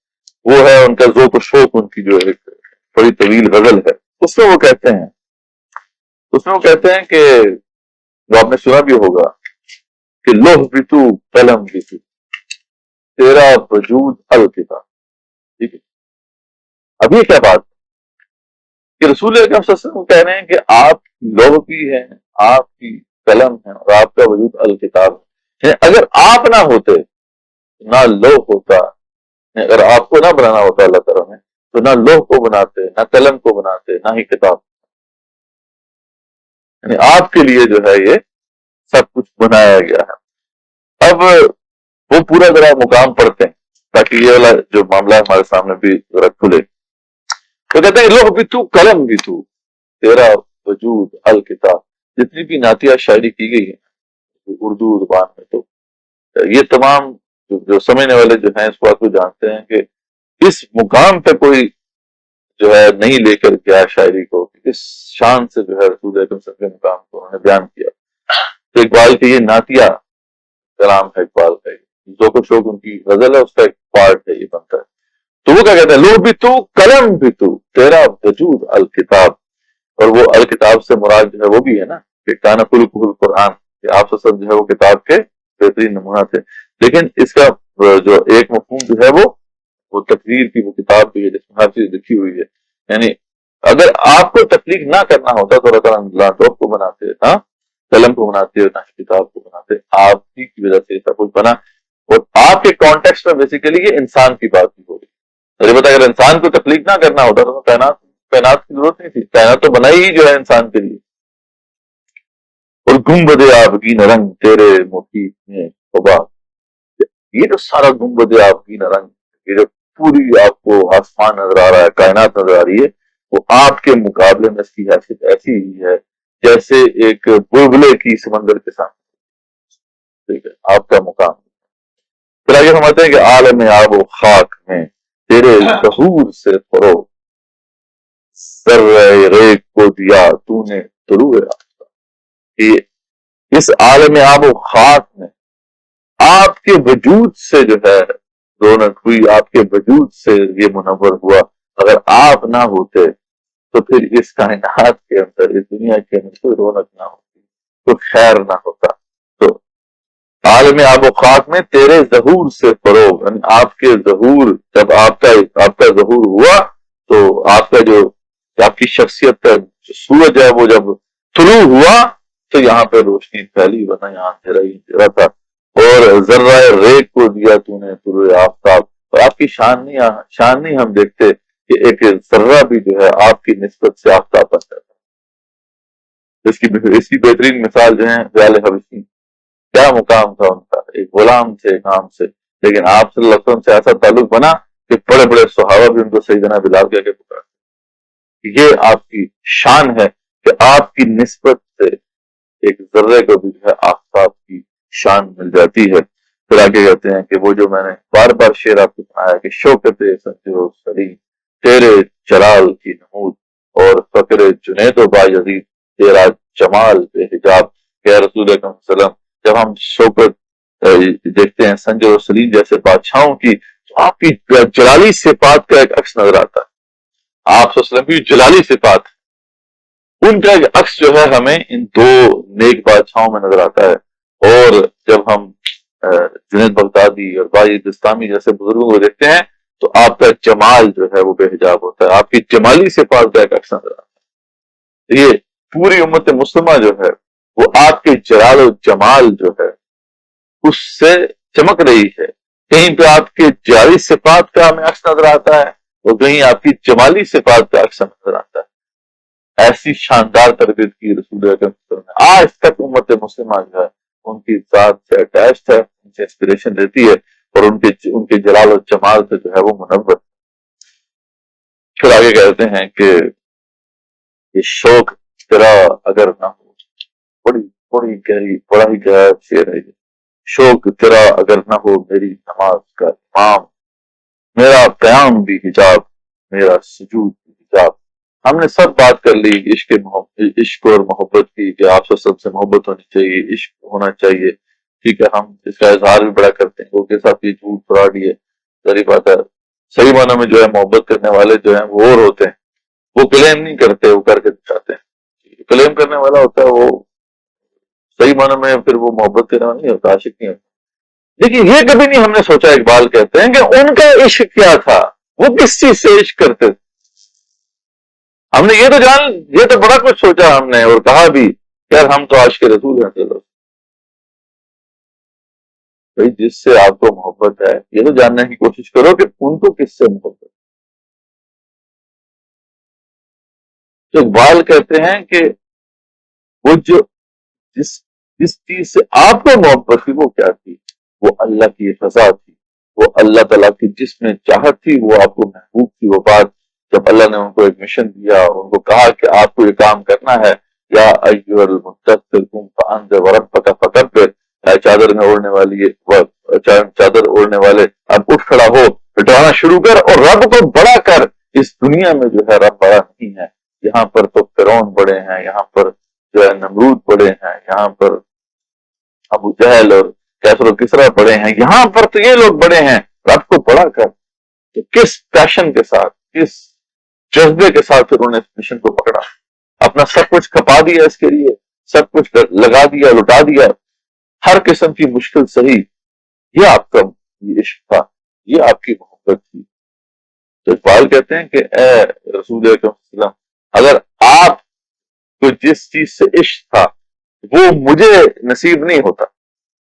وہ ہے ان کا ذوق و شوق، ان کی جو ایک بڑی طویل غزل ہے، اس میں وہ کہتے ہیں کہ جو آپ نے سنا بھی ہوگا کہ لوح بھی تو قلم بھی تو تیرا وجود الکتاب، ٹھیک ہے۔ اب یہ کیا بات کہ رسول اکرم صلی اللہ علیہ وسلم کہہ رہے ہیں کہ آپ لوح بھی ہیں، آپ کی قلم ہے، اور آپ کا وجود الکتاب ہے۔ یعنی اگر آپ نہ ہوتے نہ لوح ہوتا، اگر آپ کو نہ بنانا ہوتا اللہ تعالیٰ نے تو نہ لوح کو بناتے، نہ قلم کو بناتے، نہ ہی کتاب۔ یعنی آپ کے لیے جو ہے یہ سب کچھ بنایا گیا ہے۔ اب وہ پورا ذرا مقام پڑھتے ہیں تاکہ یہ والا جو معاملہ ہمارے سامنے بھی ذرا کھلے۔ تو کہتے ہیں لوح بھی تو قلم بھی تو تیرا وجود الکتاب۔ جتنی بھی نعتیہ شاعری کی گئی ہے اردو زبان میں، تو یہ تمام جو سمجھنے والے جو ہیں اس بات کو جانتے ہیں کہ اس مقام پہ کوئی جو ہے نہیں لے کر گیا شاعری کو، اس شان سے جو ہے رسول اکرم صلی اللہ علیہ وسلم کے مقام کو انہوں نے بیان کیا۔ تو اقبال کی یہ نعتیہ کلام ہے، اقبال کا ذوق و شوق ان کی غزل ہے، اس کا ایک پارٹ ہے، یہ بنتا ہے۔ تو وہ کیا کہتے ہیں، لوح بھی تو قلم بھی تو تیرا وجود الکتاب، اور وہ الکتاب سے مراد جو ہے وہ بھی ہے نا کہ کان خلقہ القرآن، کہ آپ صلی اللہ علیہ وسلم جو ہے وہ کتاب کے بہترین نمونہ تھے۔ لیکن اس کا جو ایک مفہوم جو ہے وہ تقریر کی وہ کتاب بھی ہے جس میں ہر چیز لکھی ہوئی ہے۔ یعنی اگر آپ کو تخلیق نہ کرنا ہوتا تو اللہ تعالیٰ لوح کو بناتے، ہاں، قلم کو بناتے اور نہ ہی کتاب کو بناتے، آپ ہی کی وجہ سے سب کچھ بنا. اور آپ کے کانٹیکسٹ میں بیسیکلی یہ انسان کی بات ہی ہو رہی ہے. البتہ اگر انسان کو تخلیق نہ کرنا ہوتا تو کائنات کی ضرورت نہیں تھی. کائنات تو بنائی ہی جو ہے انسان کے لیے. اور گنبد آبگین رنگ تیرے محیط میں خدا، یہ جو سارا گنبد آبگین رنگ، یہ جو پوری آپ کو آسمان نظر آ رہا ہے، کائنات نظر آ رہی ہے، وہ آپ کے مقابلے میں اس کی حیثیت ایسی ہی ہے جیسے ایک بلبلے کی سمندر کے سامنے. ٹھیک ہے، آپ کا مقام. پھر آگے سمجھتے ہیں کہ عالم آب و خاک میں تیرے ظہور سے فروغ، ذرہ ریگ کو دیا تو نے طلوع آفتاب. کہ اس عالم آب و خاک میں آپ کے وجود سے جو ہے رونق ہوئی، آپ کے وجود سے یہ منور ہوا. اگر آپ نہ ہوتے تو پھر اس کائنات کے اندر، اس دنیا کے اندر کوئی رونق نہ ہوتی، کوئی خیر نہ ہوتا. تو عالم آب و خاک میں تیرے ظہور سے فروغ، یعنی آپ کے ظہور، جب آپ کا ظہور ہوا تو آپ کا جو آپ کی شخصیت کا جو سورج ہے وہ جب طلوع ہوا تو یہاں پہ روشنی پھیلی، ورنہ یہاں اندھیرا ہی اندھیرا تھا. اور ذرہ ریگ کو دیا تو نے طلوع آفتاب. اور آپ کی شان نہیں ہم دیکھتے کہ ایک ذرہ بھی جو ہے آپ کی نسبت سے آفتاب بن جاتا ہے. اس کی بہترین مثال جو ہے بلال حبشی. کیا مقام تھا ان کا، ایک غلام سے، ایک عام سے، لیکن آپ صلی اللہ علیہ وسلم سے ایسا تعلق بنا کہ بڑے بڑے صحابہ بھی ان کو سیدنا بلال کہہ کے پکارتے. یہ آپ کی شان ہے کہ آپ کی نسبت سے ایک ذرے کو بھی جو ہے آفتاب کی شان مل جاتی ہے. پھر آگے کہتے ہیں کہ وہ جو میں نے بار بار شعر آپ کو سنایا کہ شوکت سنجر و سلیم تیرے جلال کی نمود، اور فقر جنید و بایزید تیرا جمال بے حجاب. کہ رسول اکرم صلی اللہ علیہ وسلم، جب ہم شوکت دیکھتے ہیں سنجر و سلیم جیسے بادشاہوں کی، تو آپ کی جلالی صفات کا ایک عکس نظر آتا ہے. آپ صلی اللہ علیہ وسلم کی جلالی صفات، ان کا ایک عکس جو ہے ہمیں ان دو نیک بادشاہوں میں نظر آتا ہے. اور جب ہم جنید بغدادی اور باجد بستامی جیسے بزرگوں کو دیکھتے ہیں تو آپ کا جمال جو ہے وہ بے حجاب ہوتا ہے، آپ کی جمالی صفات کا ایک عکس نظر آتا ہے. یہ پوری امت مسلمہ جو ہے وہ آپ کے جلال و جمال جو ہے اس سے چمک رہی ہے. کہیں پہ آپ کے جلالی صفات کا ہمیں عکس نظر آتا ہے اور کہیں آپ کی جمالی صفات کا عکس نظر آتا ہے. ایسی شاندار تربیت کی رسول اکرم صلی اللہ علیہ وسلم نے. آج تک امت مسلمہ جو ہے ان کی ذات سے اٹیچڈ ہے، ان سے انسپریشن لیتی ہے، اور ان کے جلال و جمال سے جو ہے وہ منور. پھر آگے کہتے ہیں کہ یہ شوق تیرا اگر نہ ہو، بڑی گہری، بڑا ہی گہرا شعر ہے یہ. شوق تیرا اگر نہ ہو میری نماز کا امام، میرا قیام بھی حجاب، میرا سجود بھی حجاب. ہم نے سب بات کر لی عشق اور محبت کی کہ آپ سب سے محبت ہونی چاہیے، عشق ہونا چاہیے. ٹھیک ہے، ہم اس کا اظہار بھی بڑا کرتے ہیں، وہ کے ساتھ یہ جھوٹ فراڈ یہ ظاہری بات ہے. صحیح معنی میں جو ہے محبت کرنے والے جو ہیں وہ اور ہوتے ہیں، وہ کلیم نہیں کرتے، وہ کر کے دکھاتے ہیں. کلیم کرنے والا ہوتا ہے وہ صحیح معنی میں پھر وہ محبت کرنے والا نہیں ہوتا، عاشق نہیں ہوتا. لیکن یہ کبھی نہیں ہم نے سوچا، اقبال کہتے ہیں کہ ان کا عشق کیا تھا، وہ کس چیز سے عشق کرتے تھے. ہم نے یہ تو بڑا کچھ سوچا ہم نے اور کہا بھی یار ہم تو عاشق رسول ہیں. چلو بھائی، جس سے آپ کو محبت ہے یہ تو جاننے کی کوشش کرو کہ ان کو کس سے محبت. تو اقبال کہتے ہیں کہ وہ جو جس چیز سے آپ کو محبت تھی وہ کیا تھی، وہ اللہ کی رضا تھی، وہ اللہ تعالیٰ کی جس میں چاہت تھی، وہ آپ کو محبوب تھی. وہ بات جب اللہ نے ان کو ایک مشن دیا، ان کو کہا کہ آپ کو یہ کام کرنا ہے، یا ایھا المدثر قم فانذر وربک فکبر، چادر میں اوڑھنے والی چادر اوڑھنے والے اب اٹھ کھڑا ہو، ڈرانا شروع کر اور رب کو بڑا کر. اس دنیا میں جو ہے رب بڑا نہیں ہے. یہاں پر تو فرعون بڑے ہیں، یہاں پر جو ہے نمرود بڑے ہیں، یہاں پر ابو جہل اور کیسر و کسرا بڑے ہیں، یہاں پر تو یہ لوگ بڑے ہیں. رب کو بڑا کر. تو کس پیشن کے ساتھ، کس جذبے کے ساتھ پھر انہوں نے اس مشن کو پکڑا، اپنا سب کچھ کھپا دیا اس کے لیے، سب کچھ لگا دیا، لٹا دیا، ہر قسم کی مشکل سہی. یہ آپ کا یہ عشق تھا، یہ آپ کی محبت تھی. تو اقبال کہتے ہیں کہ اے رسول اکرم صلی اللہ علیہ وسلم، اگر آپ کو جس چیز سے عشق تھا وہ مجھے نصیب نہیں ہوتا.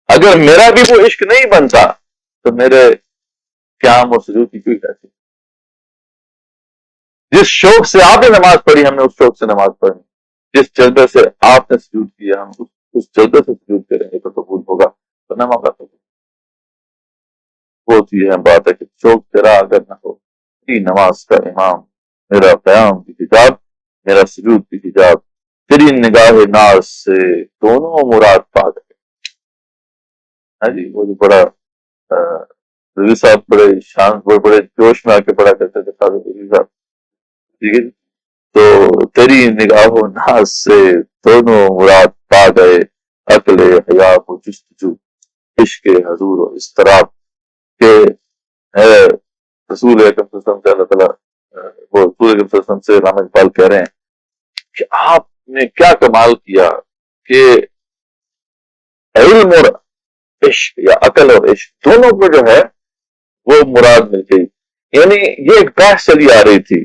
اگر میرا بھی وہ عشق نہیں بنتا تو میرے قیام و سجود کی کوئی حیثیت. جس شوق سے آپ نے نماز پڑھی ہم نے اس شوق سے نماز پڑھنی. جس جذبے سے آپ نے سجود کیا ہم اس جذبے سے سجود کریں گے تو قبول ہوگا تو نہ ہوگا تو بہت ہی اہم بات ہے کہ شوق تیرا اگر نہ ہو. نماز کا امام میرا قیام کی حجاب میرا سجود کی حجاب تیری نگاہ ناز سے دونوں مراد پا گئے. ہاں جی وہ جو بڑا رضی صاحب بڑے شان بڑے جوش میں آ کے پڑھا کرتے تھے رضی صاحب. ٹھیک ہے تو تیری نگاہ و ناز سے دونوں مراد پا گئے عقل حیات و جستجو عشق حضور و اضطراب کے ہے. رسول اکرم صلی اللہ علیہ وسلم سے اللہ تعالیٰ وہ رسول اکرم صلی اللہ علیہ وسلم سے علامہ اقبال کہہ رہے ہیں کہ آپ نے کیا کمال کیا کہ علم اور عشق یا عقل اور عشق دونوں کو جو ہے وہ مراد مل گئی. یعنی یہ ایک بحث چلی آ رہی تھی.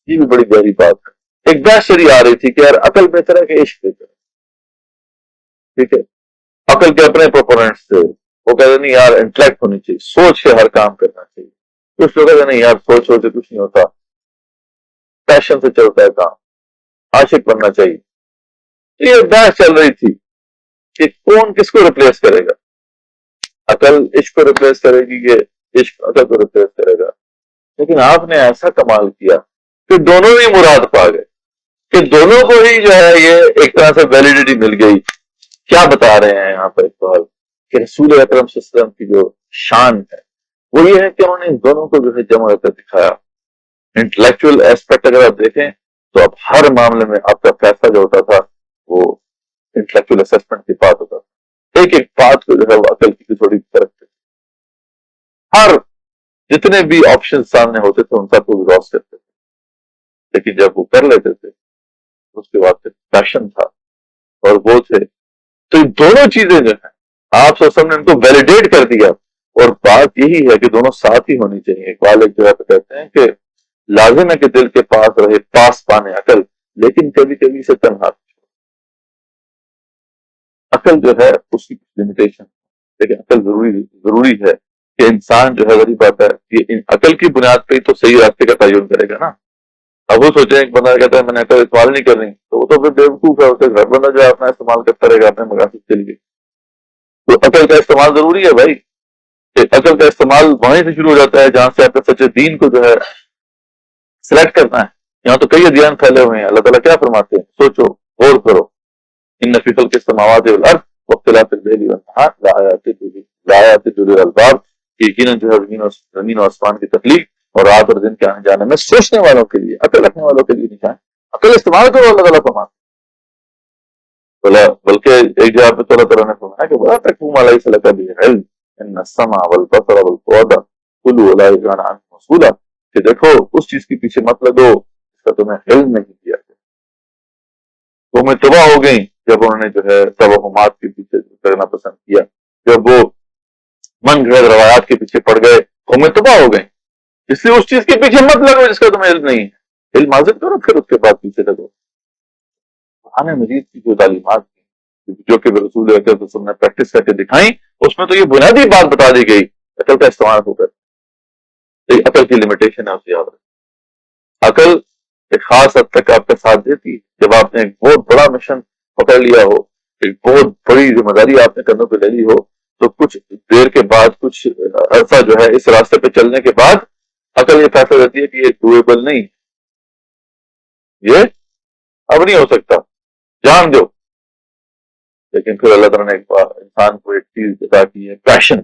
یہ بھی بڑی گہری بات ہے. ایک بحث چلی آ رہی تھی کہ یار عقل بہتر ہے کہ عشق بہتر ہے. ٹھیک ہے عقل کے اپنے پروپوننٹس تھے وہ کہتے نہیں یار انٹلیکٹ ہونی چاہیے سوچ کے ہر کام کرنا چاہیے. کچھ لوگ کہتے نہیں یار سوچ سے کچھ نہیں ہوتا پیشن سے چلتا ہے کام عاشق بننا چاہیے. یہ بحث چل رہی تھی کہ کون کس کو ریپلیس کرے گا. عقل عشق کو ریپلیس کرے گی یہ عشق عقل کو ریپلیس کرے گا. لیکن آپ نے ایسا کمال کیا کہ دونوں ہی مراد پا گئے کہ دونوں کو ہی جو ہے یہ ایک طرح سے ویلیڈیٹی مل گئی. کیا بتا رہے ہیں یہاں پر اقبال کہ رسول اکرم صلی اللہ علیہ وسلم کی جو شان ہے وہ یہ ہے کہ انہوں نے ان دونوں کو جو ہے جمع کر دکھایا. انٹلیکچوئل ایسپیکٹ اگر آپ دیکھیں تو اب ہر معاملے میں آپ کا فیصلہ جو ہوتا تھا وہ انٹلیکچوئل اسسمنٹ کی بات ہوتا تھا. ایک ایک بات کو جو ہے وہ عقل کی تھوڑی فرق تھی. ہر جتنے بھی آپشن سامنے ہوتے تھے ان سب کو گراس کرتے تھے. لیکن جب وہ کر لیتے تھے اس کے بعد پیشن تھا اور وہ تھے. تو یہ دونوں چیزیں جو ہیں آپ صلی اللہ علیہ وسلم نے ان کو ویلیڈیٹ کر دیا. اور بات یہی ہے کہ دونوں ساتھ ہی ہونی چاہیے. اقبال ایک جگہ پہ کہتے ہیں کہ لازم ہے کہ دل کے پاس رہے پاس پانے عقل لیکن کبھی کبھی سے تنہا. عقل جو ہے اس کی لمیٹیشن لیکن عقل ضروری ہے کہ انسان جو ہے وہی بات ہے کہ عقل کی بنیاد پہ ہی تو صحیح راستے کا تعین کرے گا نا. اب وہ سوچیں ایک بندہ کہتا ہے میں نے عقل استعمال نہیں کرنی تو وہ تو پھر بیوقوف ہے. اسے ہر بندہ جو ہے اپنا استعمال کرتا رہے گا اپنے مقاصد کے لیے. تو عقل کا استعمال ضروری ہے بھائی. عقل کا استعمال وہیں سے شروع ہو جاتا ہے جہاں سے آپ سچے دین کو جو ہے سلیکٹ کرنا ہے. یہاں تو کئی ادیان پھیلے ہوئے ہیں. اللہ تعالیٰ کیا فرماتے ہیں سوچو غور کرو ان فی خلق السماوات والارض واختلاف الليل والنهار لآیات لأولی الالباب یقیناً جو ہے زمین و آسمان کی تخلیق اور رات اور دن کے آنے جانے میں سوچنے والوں کے لیے عقل رکھنے والوں کے لیے نہیں ہے. عقل استعمال کرو اللہ تعالیٰ فرماتے بلکہ ایک جگہ پہ اللہ تعالیٰ نے فرمایا کہ بڑا تکوم علیہ صلی بالعلم ان السمع والبصر والفؤاد كل اولئک کان عنہ مسئولا کہ دیکھو اس چیز کے پیچھے مت لگو اس کا تمہیں علم نہیں دیا گیا. تمہیں تباہ ہو گئی جب انہوں نے جو ہے توہمات کے پیچھے کرنا پسند کیا. جب وہ من گھڑت روایات کے پیچھے پڑ گئے قومیں تباہ ہو گئیں. اس لیے اس چیز کے پیچھے مت لگو جس کا تمہیں علم نہیں ہے. علم حاصل کرو پھر اس کے بعد پیچھے لگو. قرآن مجید کی جو تعلیمات تھی جو کہ رسول اکرم صلی اللہ علیہ وسلم نے پریکٹس کر کے دکھائیں اس میں تو یہ بنیادی بات بتا دی گئی عقل کا استعمال ہو کر. عقل کی لمیٹیشن ہے اسے یاد رکھیں. عقل ایک خاص حد تک آپ کا ساتھ دیتی ہے جب آپ نے ایک بہت بڑا مشن پکڑ لیا ہو ایک بہت بڑی ذمہ داری آپ نے کندھوں پہ لے لی ہو تو کچھ دیر کے بعد کچھ عرصہ جو ہے اس راستے پہ چلنے کے بعد عقل یہ فیصلہ دیتی ہے کہ یہ ڈویبل نہیں یہ اب نہیں ہو سکتا جان دو. لیکن پھر اللہ تعالیٰ نے ایک بار انسان کو ایک چیز ادا کی ہے پیشن.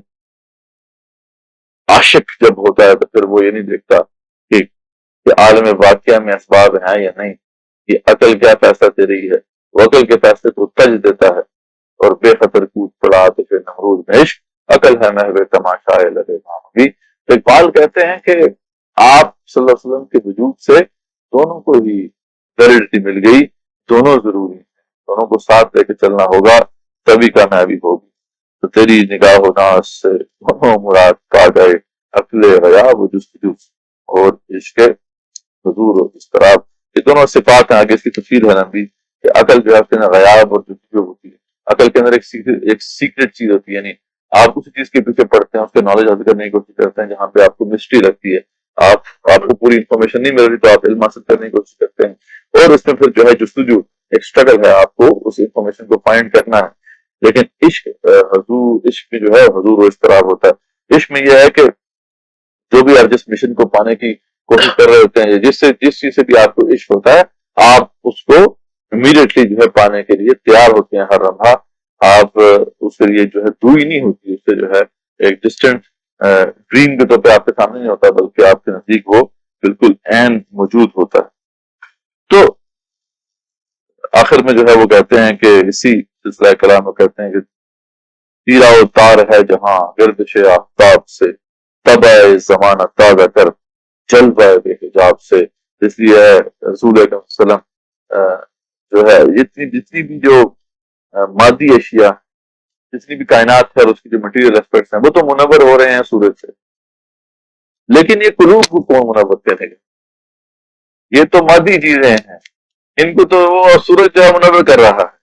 عاشق جب ہوتا ہے تو پھر وہ یہ نہیں دیکھتا کہ عالم واقعہ میں اسباب ہیں یا نہیں. یہ عقل کیا فیصلہ دے رہی ہے وہ عقل کے فیصلے کو تج دیتا ہے اور بے خطر کود پڑا تو پھر نمرود میں عشق عقل ہے محو تماشا لگے بھی. تو اقبال کہتے ہیں کہ آپ صلی اللہ علیہ وسلم کے وجود سے دونوں کو ہی ویلیڈیٹی مل گئی. دونوں ضروری ہیں دونوں کو ساتھ لے کے چلنا ہوگا تبھی کامیابی ہوگی. تو تیری نگاہ و ناز سے دونوں مراد پا گئے عقل حیا و جستجو اور عشق حضور و اضطراب. یہ دونوں صفات ہیں آگے اس کی تفصیل ہے لمبی کہ عقل جو ہے اس کے اندر غیاب اور جو چیزیں ہوتی ہے، عقل کے اندر ایک سیکرٹ چیز ہوتی ہے، یعنی آپ اسی چیز کے پیچھے پڑتے ہیں، اس کے نالج حاصل کرنے کی کوشش کرتے ہیں جہاں پہ آپ کو مسٹری لگتی ہے، آپ کو پوری انفارمیشن نہیں مل رہی تو آپ علم حاصل کرنے کی کوشش کرتے ہیں، اور اس میں پھر جو ہے جستجو ایک اسٹرگل ہے، آپ کو اس انفارمیشن کو فائنڈ کرنا ہے۔ لیکن عشق میں جو ہے حضور و اضطراب ہوتا ہے۔ عشق میں یہ ہے کہ جو بھی آپ جس مشن کو پانے کی کوشش کر رہے ہوتے ہیں، جس چیز سے بھی آپ کو عشق ہوتا ہے، آپ اس کو امیڈیٹلی جو ہے پانے کے لیے تیار ہوتے ہیں ہر لمحہ۔ آپ اس کے لیے جو ہے دوئی نہیں ہوتی، اس سے جو ہے ایک ڈسٹنٹ ڈریم کے طور پہ آپ کے سامنے نہیں ہوتا، بلکہ آپ کے نزدیک وہ بالکل عین موجود ہوتا ہے۔ تو آخر میں جو ہے وہ کہتے ہیں کہ اسی سلسلہ کلام میں کہتے ہیں کہ تیرا و تار ہے جہاں گردش آفتاب سے، طبع زمانہ تازہ کر جلوہ بے حجاب سے۔ اس لیے رسول اکرم صلی اللہ علیہ وسلم جو ہے جتنی بھی جو مادی اشیاء، جتنی بھی کائنات ہے اور اس کی جو مٹیریل ایسپیکٹس ہیں، وہ تو منور ہو رہے ہیں سورج سے، لیکن یہ قلوب کو کون منور کرے گا؟ یہ تو مادی چیزیں ہیں، ان کو تو وہ سورج جو ہے منور کر رہا ہے۔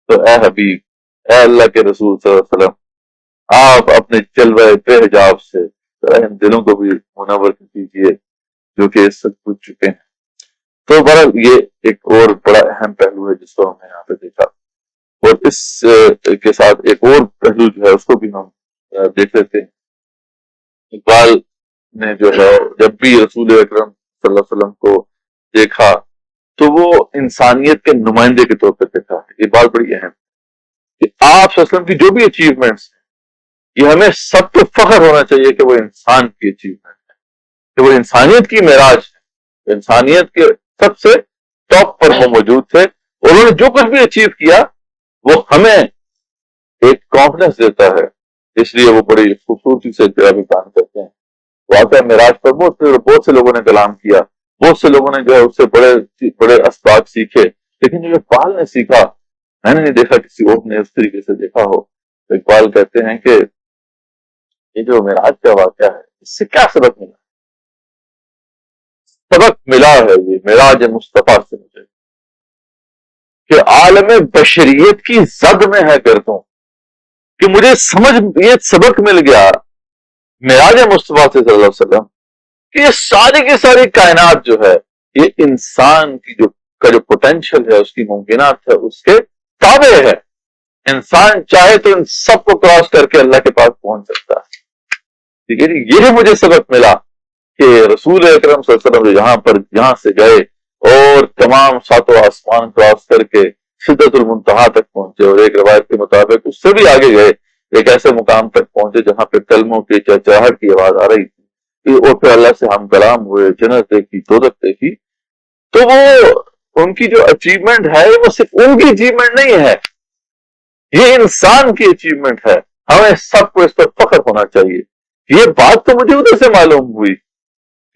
تو اے حبیب، اے اللہ کے رسول صلی اللہ علیہ وسلم، آپ اپنے جلوہ بے حجاب سے ان دلوں کو بھی منور کر دیجیے جو کہ اس سے پوچھ چکے ہیں۔ تو برحال یہ ایک اور بڑا اہم پہلو ہے جس کو ہم نے یہاں پہ دیکھا، اور اس کے ساتھ ایک اور پہلو جو ہے اس کو بھی ہم دیکھ لیتے ہیں۔ اقبال نے جو ہے جب بھی رسول اکرم صلی اللہ علیہ وسلم کو دیکھا تو وہ انسانیت کے نمائندے کے طور پہ دیکھا ہے۔ یہ بات بڑی اہم ہے کہ آپ صلی اللہ علیہ وسلم کی جو بھی اچیومنٹس ہیں، یہ ہمیں سب کو فخر ہونا چاہیے کہ وہ انسان کی اچیومنٹ ہے، کہ وہ انسانیت کی معراج ہے، انسانیت کے سب سے ٹاپ پر وہ موجود تھے، اور انہوں نے جو کچھ بھی اچیو کیا وہ ہمیں ایک کانفیڈنس دیتا ہے۔ اس لیے وہ بڑی خوبصورتی سے بھی بیان کرتے ہیں۔ واقعہ معراج پر بہت سے لوگوں نے کلام کیا، بہت سے لوگوں نے جو ہے اس سے بڑے اسباق سیکھے، لیکن جو اقبال نے سیکھا میں نے نہیں دیکھا کسی اور نے اس طریقے سے دیکھا ہو۔ تو اقبال کہتے ہیں کہ یہ جو معراج کا واقعہ ہے، اس سے کیا سبق ملا؟ سبق ملا ہے یہ معراج مصطفیٰ سے مجھے کہ عالم بشریت کی زد میں ہے گردوں، کہ مجھے یہ سبق مل گیا معراج مصطفیٰ سے صلی اللہ علیہ وسلم کہ یہ ساری کی ساری کائنات جو ہے یہ انسان کی جو پوٹینشل ہے، اس کی ممکنات ہے، اس کے تابع ہے۔ انسان چاہے تو ان سب کو کراس کر کے اللہ کے پاس پہنچ سکتا ہے۔ ٹھیک ہے، یہ مجھے سبق ملا کہ رسول اکرم صلی اللہ علیہ وسلم یہاں سے گئے اور تمام ساتوں آسمان کراس کر کے سدرۃ المنتہا تک پہنچے، اور ایک روایت کے مطابق اس سے بھی آگے گئے، ایک ایسے مقام تک پہنچے جہاں پہ کلموں کی چہچہاہٹ کی آواز آ رہی تھی، اور پھر اللہ سے ہم کلام ہوئے، جنت دیکھی، دوزخ دیکھی۔ تو وہ ان کی جو اچیومنٹ ہے وہ صرف ان کی اچیومنٹ نہیں ہے، یہ انسان کی اچیومنٹ ہے۔ ہمیں سب کو اس پر فخر ہونا چاہیے۔ یہ بات تو مجھے ادھر سے معلوم ہوئی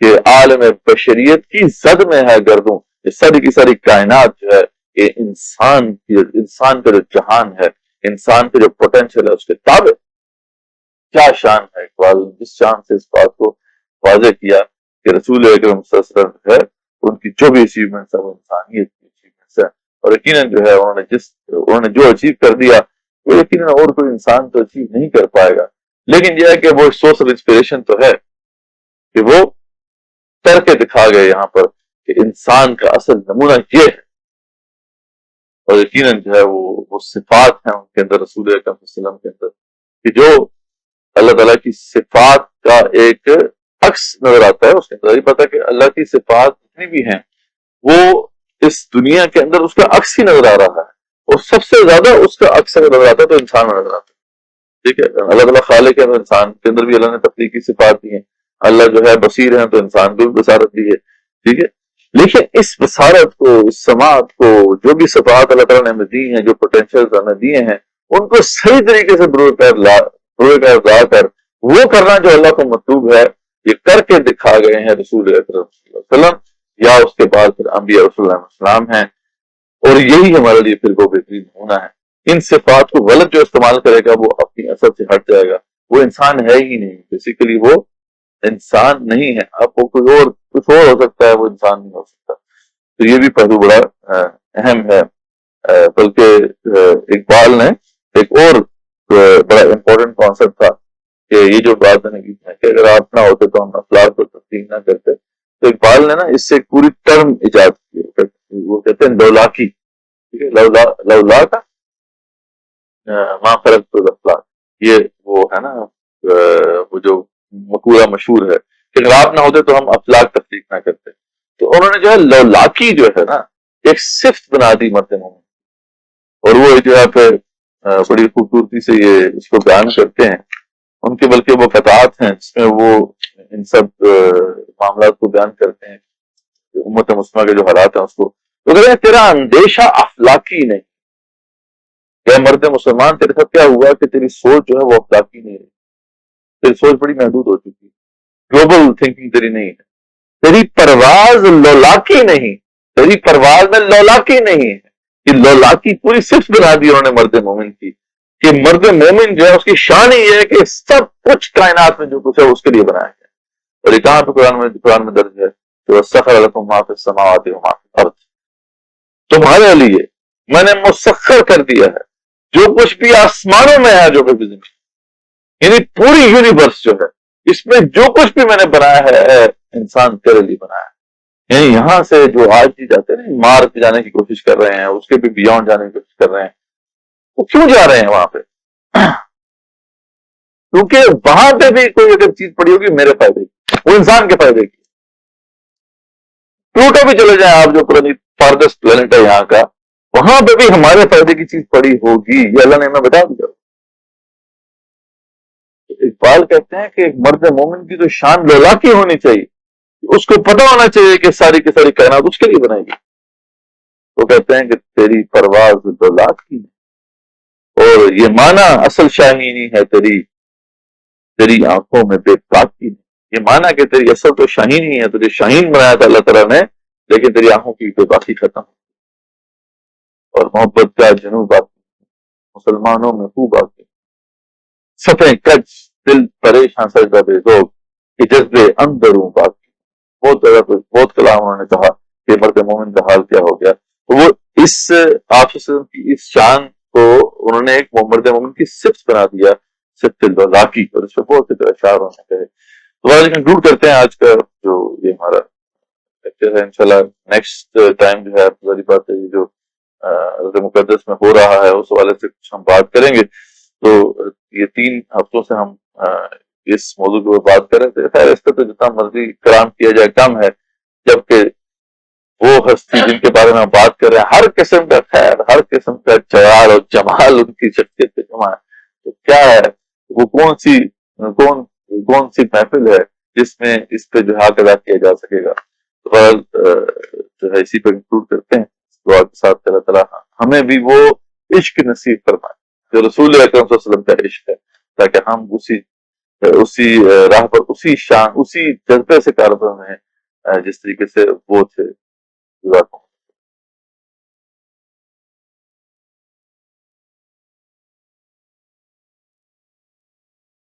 کہ عالم بشریت کی زد میں ہے گردوں، یہ ساری کی ساری کائنات جو ہے یہ انسان کا جو جہان ہے، انسان کا جو پوٹینشل ہے، اس کے تابع۔ کیا شان ہے اقبال نے جس شان سے اس بات کو واضح کیا کہ رسول اکرم صلی اللہ علیہ وسلم ہے، ان کی جو بھی اچیومنٹس ہے وہ انسانیت کی اچیومنٹس ہے، اور یقیناً جو ہے انہوں نے جو اچیو کر دیا وہ یقیناً اور کوئی انسان تو اچیو نہیں کر پائے گا۔ لیکن یہ ہے کہ وہ سورس آف انسپریشن تو ہے کہ وہ کر کے دکھا گئے یہاں پر کہ انسان کا اصل نمونہ یہ ہے، اور یقیناً جو ہے وہ صفات ہیں ان کے اندر، رسول اکرم صلی اللہ علیہ وسلم کے اندر، کہ جو اللہ تعالیٰ کی صفات کا ایک عکس نظر آتا ہے۔ اس کے اندر یہ پتا کہ اللہ کی صفات جتنی بھی ہیں وہ اس دنیا کے اندر اس کا عکس ہی نظر آ رہا ہے، اور سب سے زیادہ اس کا عکس نظر آتا ہے تو انسان نظر آتا ہے۔ ٹھیک ہے، اللہ تعالیٰ خالق ہے، انسان کے اندر بھی اللہ نے تخلیقی صفات دی ہیں، اللہ جو ہے بصیر ہے تو انسان کو بھی بصارت دی ہے۔ ٹھیک ہے، لیکن اس بصارت کو، اس سماعت کو، جو بھی صفات اللہ تعالیٰ نے ہمیں دی ہیں، جو پوٹینشیل ہمیں دیے ہیں، ان کو صحیح طریقے سے لا کر وہ کرنا جو اللہ کو مطلوب ہے، یہ کر کے دکھا گئے ہیں رسول اکرم صلی اللہ علیہ وسلم، یا اس کے بعد پھر انبیاء رسول اللہ علیہ السلام ہیں، اور یہی ہمارے لیے پھر وہ بہترین ہونا ہے۔ ان صفات کو غلط جو استعمال کرے گا وہ اپنی اثر سے ہٹ جائے گا، وہ انسان ہے ہی نہیں، بیسیکلی وہ انسان نہیں ہے۔ اب وہ کچھ اور ہو سکتا ہے، وہ انسان نہیں ہو سکتا۔ تو یہ بھی پہلو بڑا اہم ہے۔ بلکہ اقبال نے ایک اور بڑا امپورٹنٹ کانسیپٹ تھا کہ یہ جو بات میں نے کی ہے کہ اگر آپ نہ ہوتے تو ہم اخلاق کو تسلیم نہ کرتے، تو اقبال نے نا اس سے ایک پوری ٹرم ایجاد کی، وہ کہتے ہیں لولاکی، ٹھیک ہے، لولا کا ماں فرق تو اخلاق، یہ وہ ہے نا وہ جو مقولہ مشہور ہے کہ اگر آپ نہ ہوتے تو ہم اخلاق تخلیق نہ کرتے، تو انہوں نے جو ہے لولاکی جو ہے نا ایک صفت بنا دی مرد مومن، اور وہ جو ہے پہ بڑی خوبصورتی سے یہ اس کو بیان کرتے ہیں ان کے، بلکہ وہ قطعات ہیں جس میں وہ ان سب معاملات کو بیان کرتے ہیں، امت مسلمہ کے جو حالات ہیں اس کو، تو کہتے ہیں تیرا اندیشہ اخلاقی نہیں، یا مرد مسلمان تیرے ساتھ کیا ہوا کہ تیری سوچ جو ہے وہ اخلاقی نہیں ہے، تیری سوچ بڑی محدود ہو چکی، گلوبل تھنکنگ تیری نہیں ہے، تیری پرواز لولاکی نہیں، تیری پرواز میں لولاکی نہیں ہے، کہ لولاکی پوری صرف بنا دی انہوں نے مرد مومن کی، کہ مرد مومن جو ہے اس کی شان ہی یہ ہے کہ سب کچھ کائنات میں جو کچھ ہے اس کے لیے بنایا گیا، اور یہ کہاں پہ قرآن میں درج ہے کہ وَسَخَّرَ لَكُم مَا فِي السَّمَاوَاتِ وَمَا فِي الْأَرْضِ، تمہارے لیے میں نے مسخر کر دیا ہے جو کچھ بھی آسمانوں میں ہے، جو بھی زمین، یعنی پوری یونیورس جو ہے اس میں جو کچھ بھی میں نے بنایا ہے انسان تیرے لیے بنایا ہے، یعنی یہاں سے جو آج بھی جاتے ہیں مار پہ جانے کی کوشش کر رہے ہیں، اس کے بھی بیونڈ جانے کی کوشش کر رہے ہیں، وہ کیوں جا رہے ہیں وہاں پہ؟ کیونکہ وہاں پہ بھی کوئی اگر چیز پڑی ہوگی میرے فائدے کی، وہ انسان کے فائدے کی، پلوٹو بھی چلے جائیں آپ جو پرانی فاردسٹ پلانٹ ہے یہاں کا، وہاں پہ بھی ہمارے فائدے کی چیز پڑی ہوگی، یہ اللہ نے ہمیں بتا دیا۔ اقبال کہتے ہیں کہ ایک مرد مومن کی تو شان لولاکی ہونی چاہیے، اس کو پتہ ہونا چاہیے کہ ساری کی ساری کائنات اس کے لیے بنائی گئی، وہ کہتے ہیں کہ تیری پرواز لولاکی ہے، اور یہ معنی اصل شاہینی ہے تیری آنکھوں میں بے باکی نہیں، یہ معنی کہ تیری اصل تو شاہین ہی ہے، تجھے شاہین بنایا تھا اللہ تعالیٰ نے، لیکن تیری آنکھوں کی بے باکی ختم، اور محبت کا جنوں باقی، مسلمانوں میں خوب باقی، صفیں کج دل پریشاں سجدہ بے ذوق، کہ جذبے اندروں باقی، بہت کلام انہوں نے کہا کہ مرد مومن کا حال کیا ہو گیا، تو وہ اس آپ کی اس شان کو انہوں نے ایک مرد مومن کی صفت بنا دیا، صفت الولاکی، اور اس پہ بہت سے اشعار ہونے کہے۔ تو آج کنکلوڈ کرتے ہیں آج کا جو یہ ہمارا لیکچر ہے، انشاءاللہ نیکسٹ ٹائم جو ہے ظاہری بات ہے یہ جو روزہ مقدس میں ہو رہا ہے اس حوالے سے کچھ ہم بات کریں گے، تو یہ 3 ہفتوں سے ہم اس موضوع کے اوپر بات کر رہے تھے، خیر اس پہ تو جتنا مرضی کلام کیا جائے کم ہے، جبکہ وہ ہستی جن کے بارے میں ہم بات کر رہے ہیں ہر قسم کا خیر، ہر قسم کا جلال اور جمال ان کی شخصیت پہ جمع ہے، تو کیا ہے وہ کون سی محفل ہے جس میں اس پہ جو حق ادا کیا جا سکے گا؟ تو جو ہے اسی پہ کنکلوڈ کرتے ہیں دعا کے ساتھ، اللہ تعالیٰ ہمیں بھی وہ عشق نصیب فرمائے جو رسول اکرم صلی اللہ علیہ وسلم کا عشق ہے، تاکہ ہم اسی راہ پر، اسی شان، اسی جذبے سے کاربن ہیں جس طریقے سے وہ تھے۔